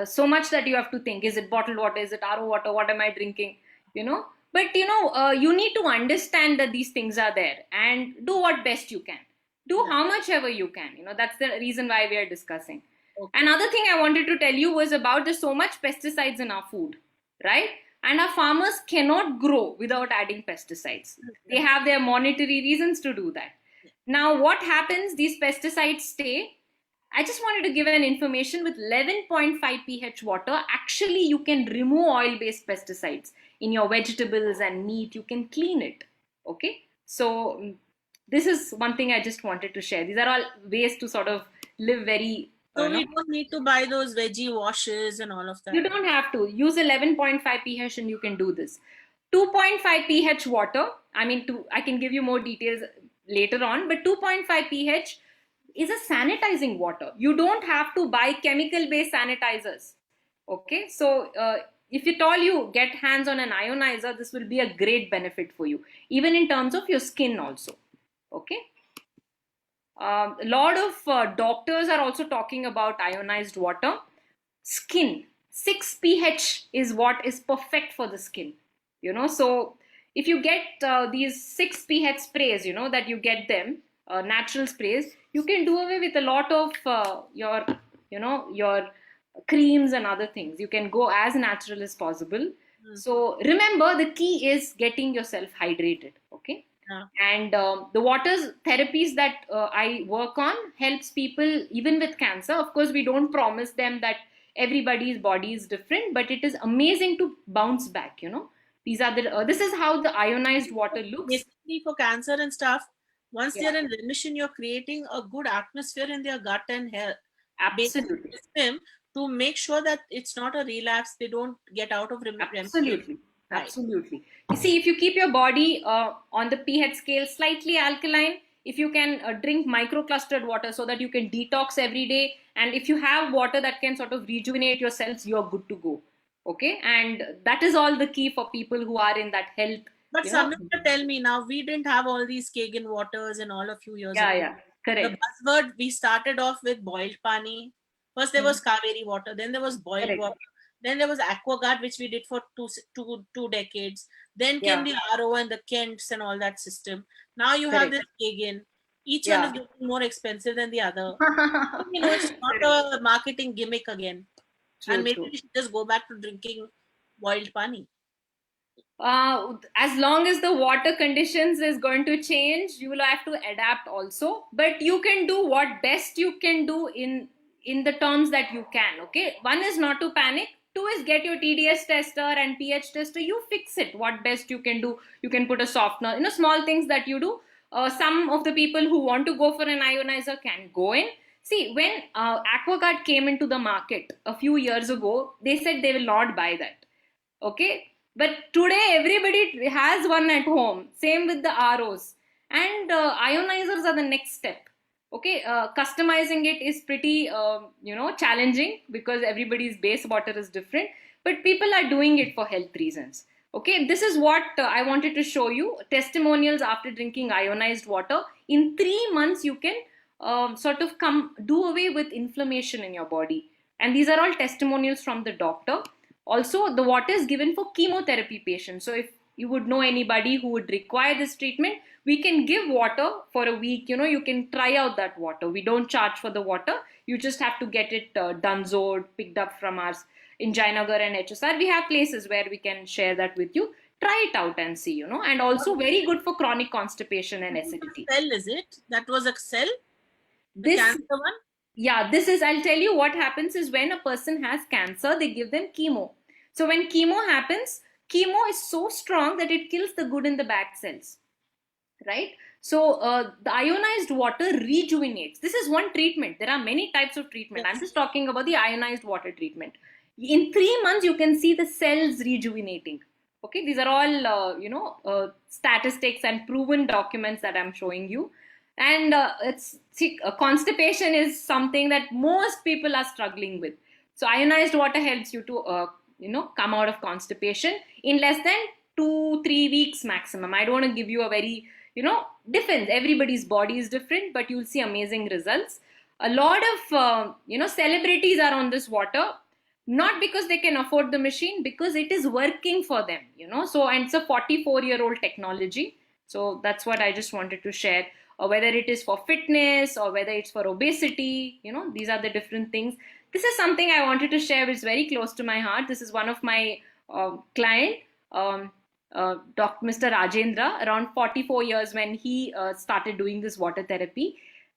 So much that you have to think, is it bottled water? Is it RO water? What am I drinking? But you need to understand that these things are there and do what best you can. Do Yeah. how much ever you can. That's the reason why we are discussing. Okay. Another thing I wanted to tell you was about there's so much pesticides in our food, right? And our farmers cannot grow without adding pesticides. They have their monetary reasons to do that. Now, what happens? These pesticides stay. I just wanted to give an information with 11.5 pH water. Actually, you can remove oil-based pesticides in your vegetables and meat. You can clean it. Okay. So this is one thing I just wanted to share. These are all ways to sort of live very, So we don't need to buy those veggie washes and all of that. you don't have to use 11.5 pH and you can do this. 2.5 pH water. I can give you more details later on, but 2.5 pH is a sanitizing water. You don't have to buy chemical based sanitizers. Okay, so if at all you get hands on an ionizer, this will be a great benefit for you, even in terms of your skin also. Okay. A lot of doctors are also talking about ionized water. Skin, 6 pH is what is perfect for the skin. So if you get these 6 pH sprays, that you get them, natural sprays, you can do away with a lot of your creams and other things. You can go as natural as possible. So remember, the key is getting yourself hydrated. Okay. Yeah. And the water therapies that I work on helps people even with cancer. Of course, we don't promise them that everybody's body is different, but it is amazing to bounce back. These are this is how the ionized water looks. Basically, for cancer and stuff, once Yeah. they're in remission, you're creating a good atmosphere in their gut and health. Absolutely. System to make sure that it's not a relapse. They don't get out of remission. Absolutely. Right. Absolutely. You see, if you keep your body on the pH scale slightly alkaline, if you can drink microclustered water so that you can detox every day, and if you have water that can sort of rejuvenate your cells, you're good to go. Okay, and that is all the key for people who are in that health, But you know. Samyukta, tell me now, we didn't have all these Kagan waters and all a few years Yeah, ago. yeah, The correct. buzzword, we started off with boiled pani. First there was Kaveri water, then there was boiled Correct. water, then there was Aquaguard, which we did for two decades. Then came Yeah, the RO and the Kents and all that system. Now you have correct. this Kagan. Each one is Yeah. getting more expensive than the other. You know, it's not a marketing gimmick again. And True, maybe true. we should just go back to drinking boiled pani. As long as the water conditions is going to change, you will have to adapt also, but you can do what best you can do in the terms that you can. Okay, one is not to panic, two is get your TDS tester and pH tester, you fix it what best you can do. You can put a softener, small things that you do. Some of the people who want to go for an ionizer can go in. See, when Aquaguard came into the market a few years ago, they said they will not buy that. Okay, but today everybody has one at home, same with the ROs, and ionizers are the next step. Okay, customizing it is pretty challenging because everybody's base water is different, but people are doing it for health reasons. Okay, this is what I wanted to show you: testimonials after drinking ionized water. In 3 months you can sort of come do away with inflammation in your body, and these are all testimonials from the doctor. Also, the water is given for chemotherapy patients. So if you would know anybody who would require this treatment, we can give water for a week. You can try out that water. We don't charge for the water. You just have to get it dunzoed, picked up from us in Jainagar and HSR. We have places where we can share that with you. Try it out and see, and also very good for chronic constipation and acidity. Cell, is it? That was a cell? The This cancer one? Yeah, I'll tell you what happens is when a person has cancer, they give them chemo. So when chemo happens, chemo is so strong that it kills the good in the bad cells, right? So the ionized water rejuvenates. This is one treatment. There are many types of treatment. Yes. I'm just talking about the ionized water treatment. In 3 months, you can see the cells rejuvenating. Okay, these are all statistics and proven documents that I'm showing you. And constipation is something that most people are struggling with. So ionized water helps you to come out of constipation in less than 2-3 weeks maximum. I don't want to give you a very different. Everybody's body is different, but you'll see amazing results. A lot of celebrities are on this water, not because they can afford the machine, because it is working for them. So, and it's a 44-year-old technology. So that's what I just wanted to share. Whether it is for fitness or whether it's for obesity, these are the different things. This is something I wanted to share, which is very close to my heart. This is one of my client, Mr. Rajendra, around 44 years when he started doing this water therapy.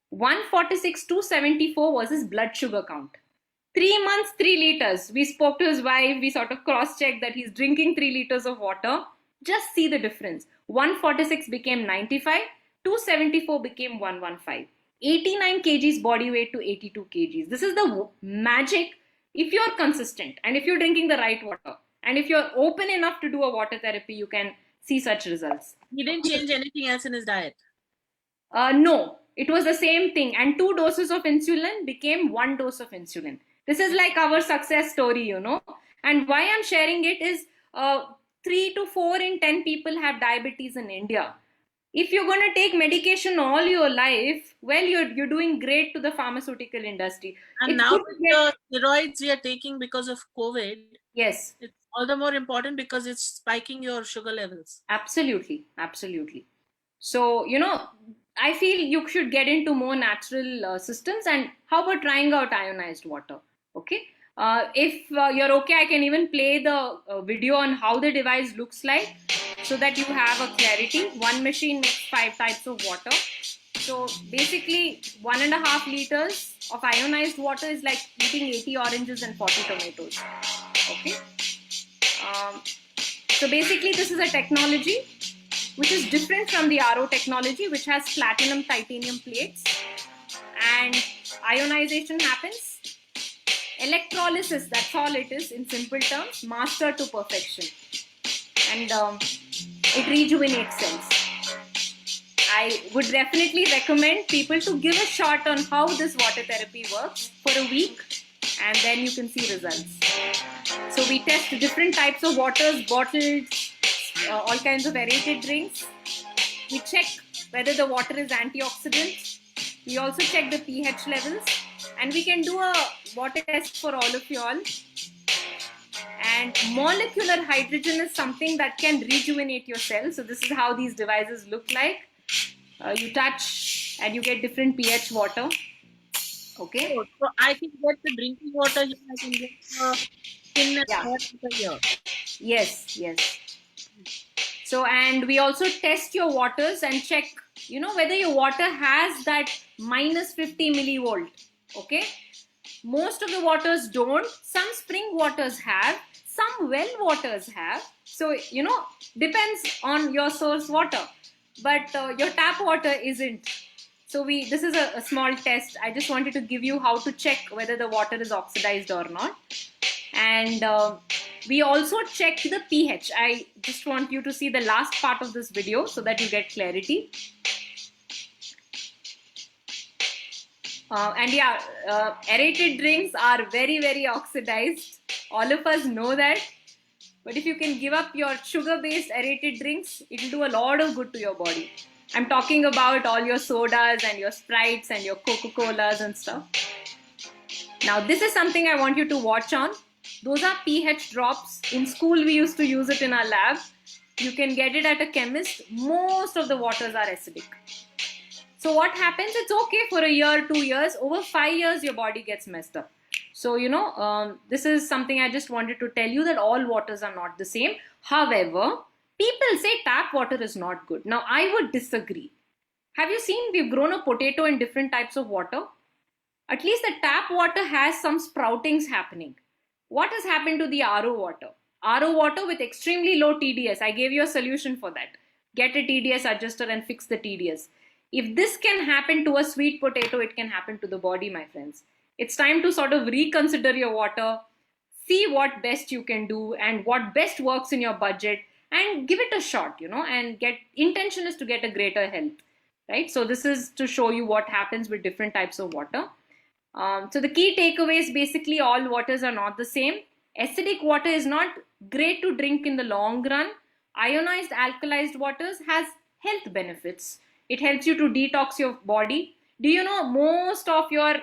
146 to 74 was his blood sugar count. 3 months, 3 liters. We spoke to his wife. We sort of cross-checked that he's drinking 3 liters of water. Just see the difference. 146 became 95. 274 became 115. 89 kgs body weight to 82 kgs. This is the magic. If you're consistent and if you're drinking the right water and if you're open enough to do a water therapy, you can see such results. He didn't change anything else in his diet? No, it was the same thing. And 2 doses of insulin became 1 dose of insulin. This is like our success story, And why I'm sharing it is 3 to 4 in 10 people have diabetes in India. If you're going to take medication all your life, well, you're doing great to the pharmaceutical industry. And now with the steroids we are taking because of COVID, yes, it's all the more important because it's spiking your sugar levels. Absolutely, absolutely. So, I feel you should get into more natural systems. And how about trying out ionized water? Okay. If you're okay, I can even play the video on how the device looks like so that you have a clarity. One machine makes 5 types of water. So basically 1.5 liters of ionized water is like eating 80 oranges and 40 tomatoes. Okay. So basically this is a technology which is different from the RO technology, which has platinum titanium plates, and ionization happens. Electrolysis, that's all it is in simple terms, master to perfection. And it rejuvenates cells. I would definitely recommend people to give a shot on how this water therapy works for a week, and then you can see results. So we test different types of waters, bottled, all kinds of aerated drinks. We check whether the water is antioxidant. We also check the pH levels, and we can do a water test for all of you all. And molecular hydrogen is something that can rejuvenate your cells. So this is how these devices look like. You touch and you get different pH water. Okay. So I can get the drinking water here. I can get the thin and Yeah. hot water here. Yes, yes. So, and we also test your waters and check, whether your water has that minus 50 millivolt. Okay. Most of the waters don't. Some spring waters have. Some well waters have. So, depends on your source water. But your tap water isn't. So this is a small test. I just wanted to give you how to check whether the water is oxidized or not. And we also check the pH. I just want you to see the last part of this video so that you get clarity. Aerated drinks are very, very oxidized. All of us know that. But if you can give up your sugar-based aerated drinks, it will do a lot of good to your body. I'm talking about all your sodas and your Sprites and your Coca-Colas and stuff. Now, this is something I want you to watch on. Those are pH drops. In school, we used to use it in our lab. You can get it at a chemist. Most of the waters are acidic. So what happens? It's okay for a year, 2 years. Over 5 years, your body gets messed up. So, this is something I just wanted to tell you, that all waters are not the same. However, people say tap water is not good. Now, I would disagree. Have you seen we've grown a potato in different types of water? At least the tap water has some sproutings happening. What has happened to the RO water? RO water with extremely low TDS. I gave you a solution for that. Get a TDS adjuster and fix the TDS. If this can happen to a sweet potato, it can happen to the body, my friends. It's time to sort of reconsider your water, see what best you can do and what best works in your budget, and give it a shot, and intention is to get a greater health, right? So this is to show you what happens with different types of water. So the key takeaways, basically all waters are not the same. Acidic water is not great to drink in the long run. Ionized alkalized waters has health benefits. It helps you to detox your body. Do you know most of your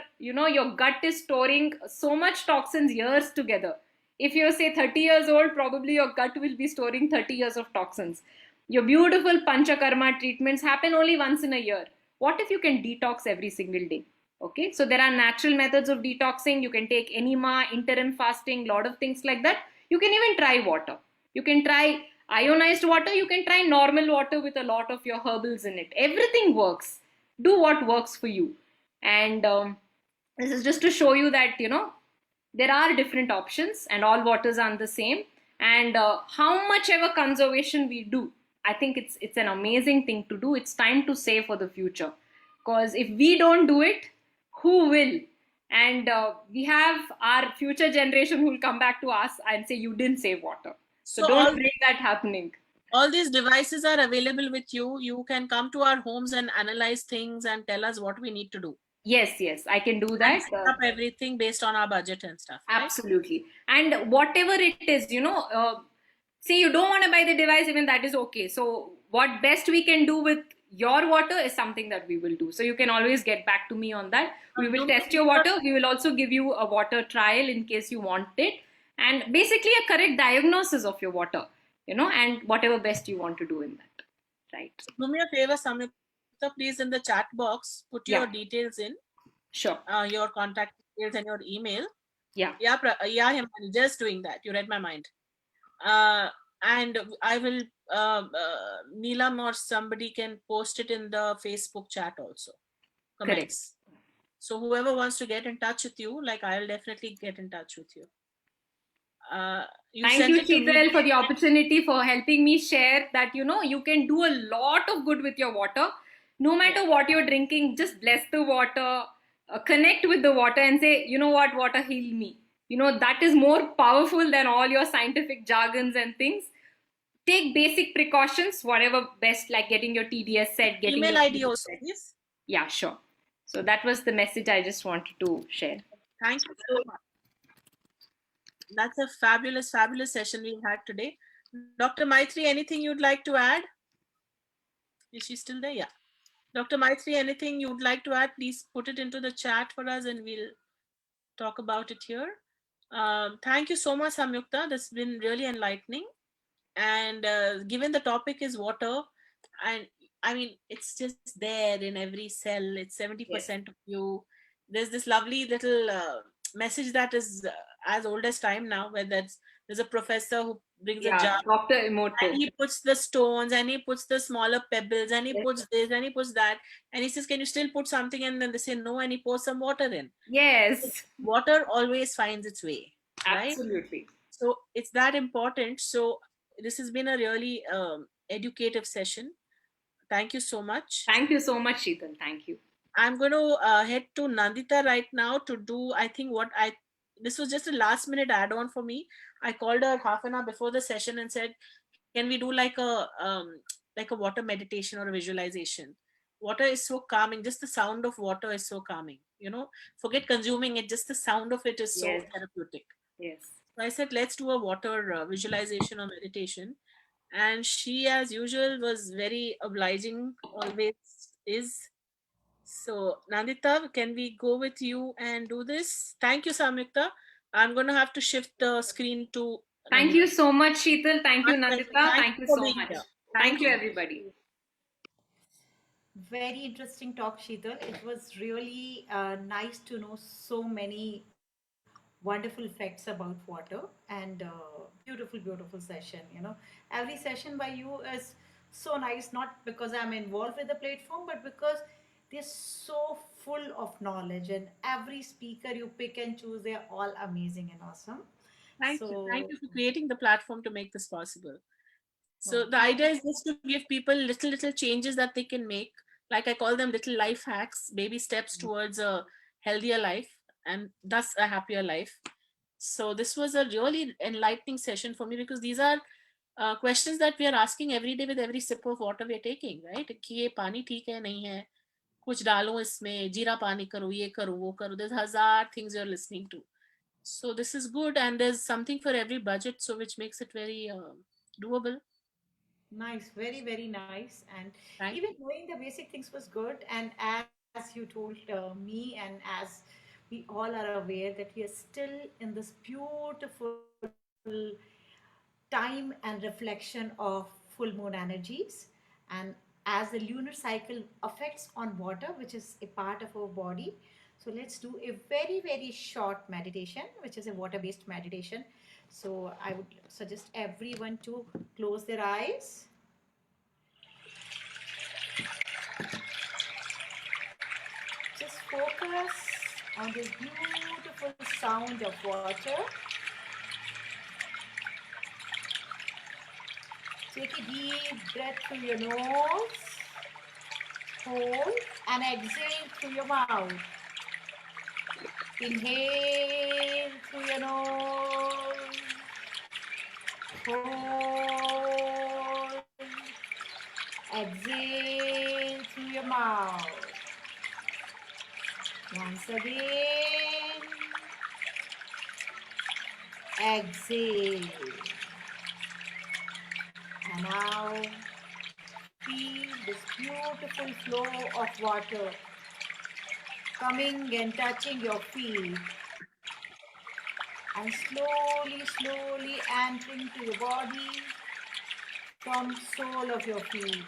gut is storing so much toxins years together? If you're say 30 years old, probably your gut will be storing 30 years of toxins. Your beautiful panchakarma treatments happen only once in a year. What if you can detox every single day? Okay, so there are natural methods of detoxing. You can take enema, interim fasting, lot of things like that. You can even try water. You can try ionized water. You can try normal water with a lot of your herbals in it. Everything works. Do what works for you. And this is just to show you that, there are different options and all waters aren't the same. And how much ever conservation we do, I think it's an amazing thing to do. It's time to save for the future. Because if we don't do it, who will? And we have our future generation who will come back to us and say, you didn't save water. So don't bring that happening. All these devices are available with you. You can come to our homes and analyze things and tell us what we need to do. Yes, I can do that. Set up everything based on our budget and stuff. Right? Absolutely. And whatever it is, say you don't want to buy the device, even that is okay. So what best we can do with your water is something that we will do. So you can always get back to me on that. We will test your water. We will also give you a water trial in case you want it. And basically a correct diagnosis of your water, and whatever best you want to do in that. Right. So do me a favor, Samyukta, please in the chat box, put your details in. Sure. Your contact details and your email. Yeah, Himani, just doing that. You read my mind. And I will, Neelam or somebody can post it in the Facebook chat also. Comments. Correct. So whoever wants to get in touch with you, I'll definitely get in touch with you. Thank you, Sheetal, for the opportunity, for helping me share that, you can do a lot of good with your water. No matter what you're drinking, just bless the water, connect with the water and say, you know what, water heal me. That is more powerful than all your scientific jargons and things. take basic precautions, whatever best, like getting your TDS set, getting Email your ID TDS also, set. please. Yeah, sure. So that was the message I just wanted to share. Thank you so much. That's a fabulous, fabulous session we had today. Dr. Maitri, anything you'd like to add? Is she still there? Yeah. Dr. Maitri, anything you'd like to add? Please put it into the chat for us and we'll talk about it here. Thank you so much, Samyukta. That's been really enlightening. And given the topic is water, and I mean, it's just there in every cell, it's 70% of you. There's this lovely little message that is as old as time now, where there's a professor who brings a Yeah, jar Dr. and Emoto. he puts the stones and he puts the smaller pebbles and he Yes. puts this and he puts that and he says, can you still put something? And then they say no, and he pours some water in. Yes, Water always finds its way, right? absolutely. So it's that important. So this has been a really educative session. Thank you so much. Thank you so much, Sheetal. Thank you. I'm going to head to Nandita right now to do, I think, this was just a last minute add on for me. I called her half an hour before the session and said, can we do like a water meditation or a visualization? Water is so calming. Just the sound of water is so calming. Forget consuming it. Just the sound of it is so Yes, therapeutic. yes. So I said, let's do a water visualization or meditation. And she, as usual, was very obliging, always is. So, Nandita, can we go with you and do this? Thank you, Samyukta. I'm going to have to shift the screen to Thank Nandita. you so much, Sheetal. Thank My you, pleasure. Nandita. Thank Thank you you for so being much. here. Thank Thank you, you. everybody. Very interesting talk, Sheetal. It was really nice to know so many wonderful facts about water and beautiful, beautiful session. Every session by you is so nice, not because I'm involved with the platform, but because they're so full of knowledge. And every speaker you pick and choose, they're all amazing and awesome. Thank you. Thank So, you for creating the platform to make this possible. no, So the thank idea you. is just to give people little changes that they can make. Like I call them little life hacks, baby steps towards a healthier life and thus a happier life. So this was a really enlightening session for me because these are questions that we are asking every day with every sip of water we are taking, right? कि ये पानी ठीक है नहीं है, कुछ डालो इसमें, जीरा पानी करो, ये करो, वो करो. There's हजार things you're listening to. So this is good, and there's something for every budget, so which makes it very doable. Nice, very, very nice. And Thank even you. knowing the basic things was good. And as you told me, and as we all are aware, that we are still in this beautiful time and reflection of full moon energies. And as the lunar cycle affects on water, which is a part of our body. So let's do a very, very short meditation, which is a water based meditation. So I would suggest everyone to close their eyes. Just focus on this beautiful sound of water. Take a deep breath through your nose, hold, and exhale through your mouth. Inhale through your nose, hold, exhale through your mouth. Once again, exhale. And now feel this beautiful flow of water coming and touching your feet and slowly, slowly entering to your body from sole of your feet.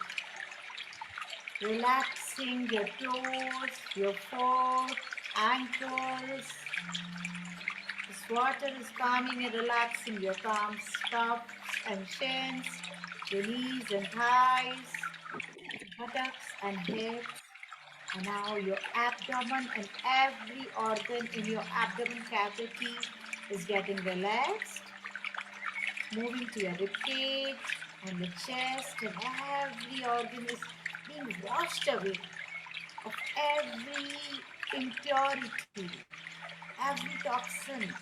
Relaxing your toes, your foot, ankles. This water is calming and relaxing your calves, cuffs and shins, your knees and thighs, buttocks and hips. And now your abdomen and every organ in your abdomen cavity is getting relaxed. Moving to your rib cage and the chest, and every organ is being washed away of every impurity, every toxin,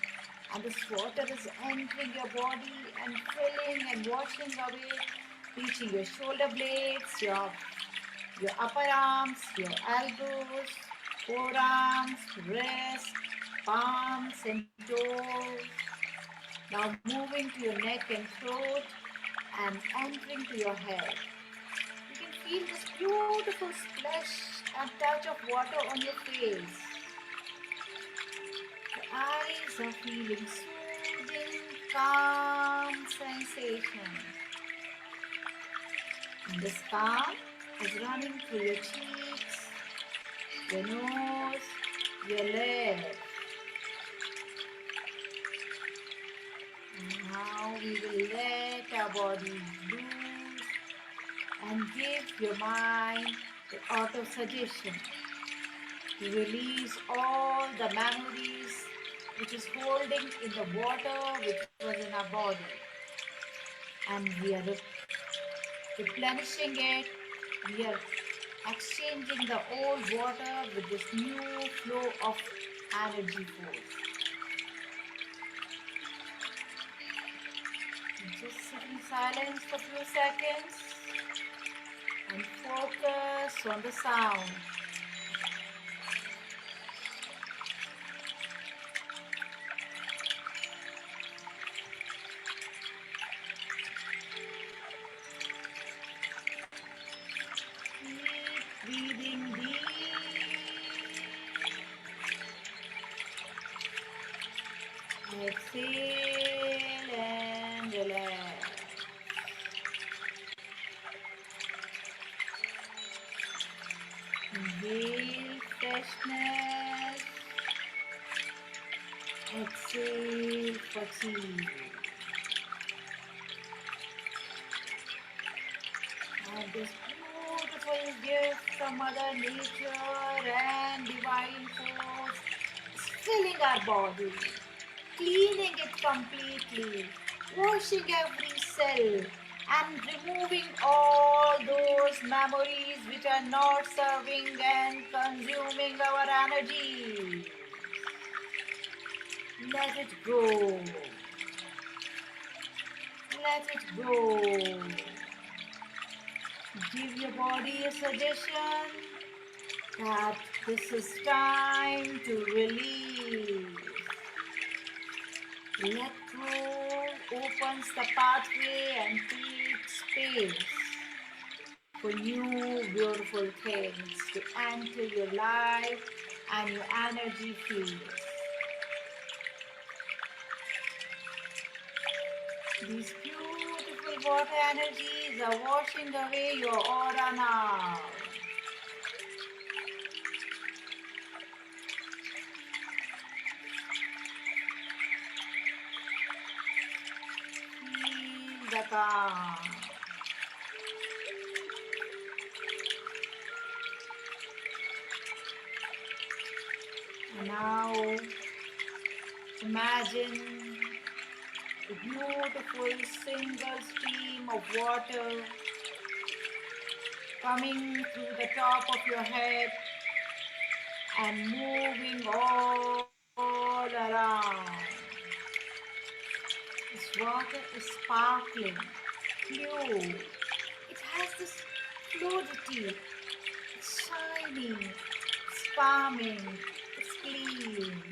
And this water is entering your body and filling and washing away, reaching your shoulder blades, your upper arms, your elbows, forearms, wrists, palms and toes. Now moving to your neck and throat and entering to your head. You can feel this beautiful splash and touch of water on your face. Your eyes are feeling soothing, calm sensation. And this calm is running through your cheeks, your nose, your lips. And now we will let our body loose and give your mind the auto suggestion to release all the memories which is holding in the water which was in our body. And we are replenishing it. We are exchanging the old water with this new flow of energy force. And just sit in silence for a few seconds and focus on the sound. Keep breathing deep. Exhale and relax. Inhale freshness. Exhale fatigue. And this beautiful gift from Mother Nature and Divine Force is filling our body, cleaning it completely, washing every cell and removing all those memories which are not serving and consuming our energy. Let it go. Let it go. Give your body a suggestion that this is time to release. Let go opens the pathway and creates space for new beautiful things to enter your life and your energy fields. These beautiful water energies are washing away your aura now. Feel the calm. And now imagine a beautiful single stream of water coming through the top of your head and moving all around. This water is sparkling, pure. It has this fluidity. It's shining, it's calming, it's clean.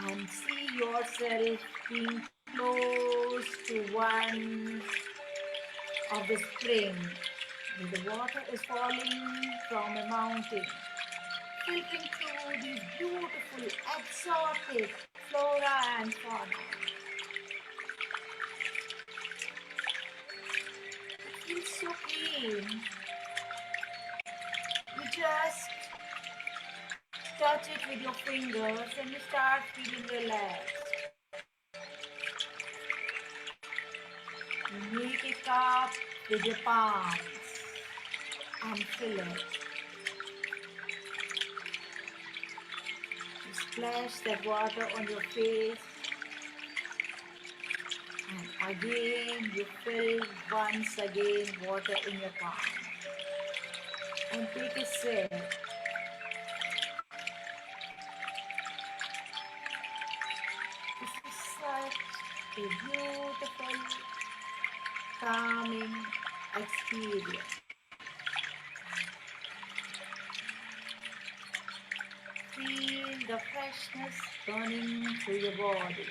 And see yourself being close to one of the spring where the water is falling from a mountain, filtering through these beautiful exotic flora and fauna. It feels so clean. You just touch it with your fingers and you start feeling relaxed. You make a cup with your palms and fill it. You splash that water on your face and again you fill once again water in your palm. And take a sip. a beautiful, calming experience. Feel the freshness running through your body.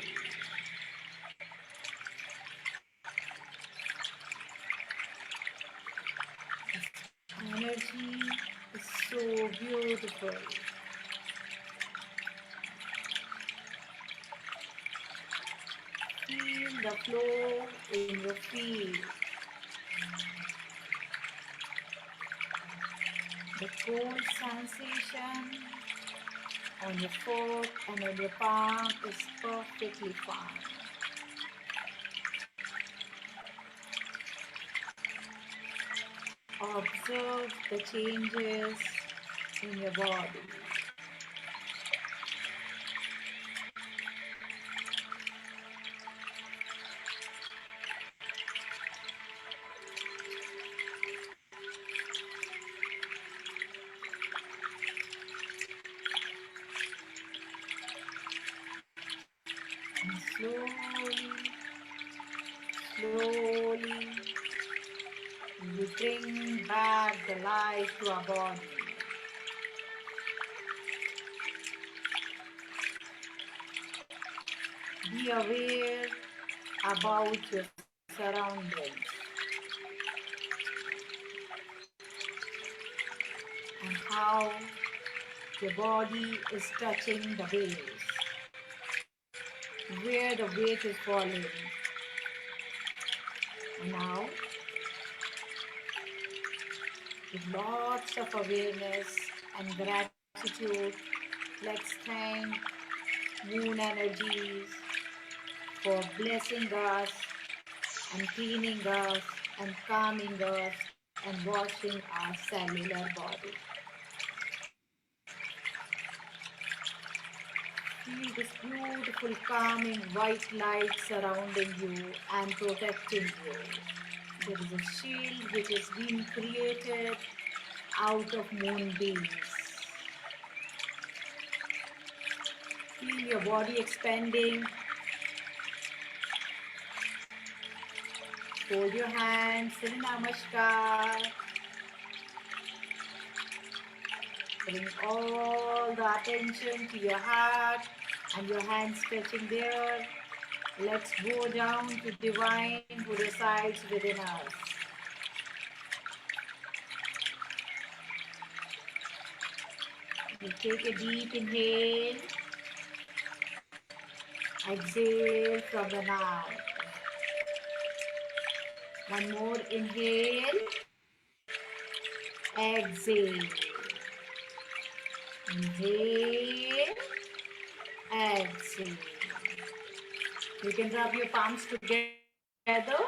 Energy is so beautiful. Feel the flow in your feet. The cold sensation on your foot and on your palm is perfectly fine. Observe the changes in your body. And slowly, we bring back the life to our body. Be aware about your surroundings and how your body is touching the waves, where the weight is falling. And now, with lots of awareness and gratitude, let's thank moon energies for blessing us and cleaning us and calming us and washing our cellular body. Feel this beautiful calming white light surrounding you and protecting you. There is a shield which is being created out of moonbeams. Feel your body expanding. Hold your hands in Namaskar. Bring all the attention to your heart and your hands touching there. Let's go down to Divine who resides within us. We take a deep inhale. Exhale from the mouth. One more inhale. Exhale. Inhale. Exhale. You can rub your palms together.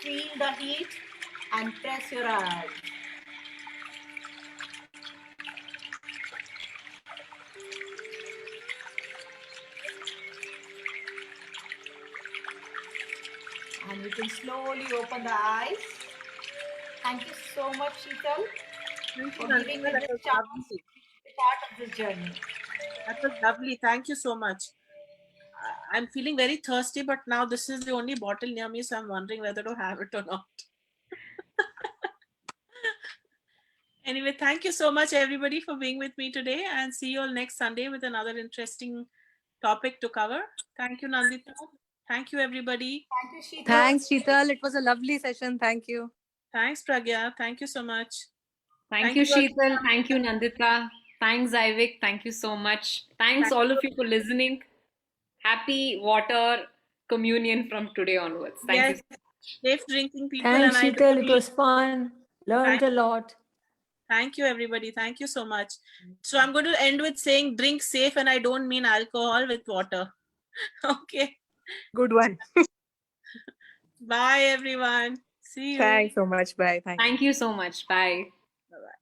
Feel the heat and press your eyes. And you can slowly open the eyes. Thank you so much, Sheetal, for giving me That this was chance lovely. to be part of this journey. That was lovely. Thank you so much. I'm feeling very thirsty, but now this is the only bottle near me, so I'm wondering whether to have it or not. Anyway, thank you so much, everybody, for being with me today, and see you all next Sunday with another interesting topic to cover. Thank you, Nandita. Thank you, everybody. Thank you, Sheetal. Thanks, Sheetal. It was a lovely session. Thank you. Thanks, Pragya. Thank you so much. Thank you, Sheetal. Thank you, Nandita. Thanks, Ivik. Thank you so much. Thanks, all of you, for listening. Happy water communion from today onwards. Thank you. Safe drinking, people. Thanks, and I Sheetal. don't It was fun. Learned a lot. Thank you, everybody. Thank you so much. So I'm going to end with saying drink safe, and I don't mean alcohol, with water. Okay. Good one. Bye, everyone. See you. Thanks so much. Bye. Thanks. Thank you so much. Bye. Bye-bye.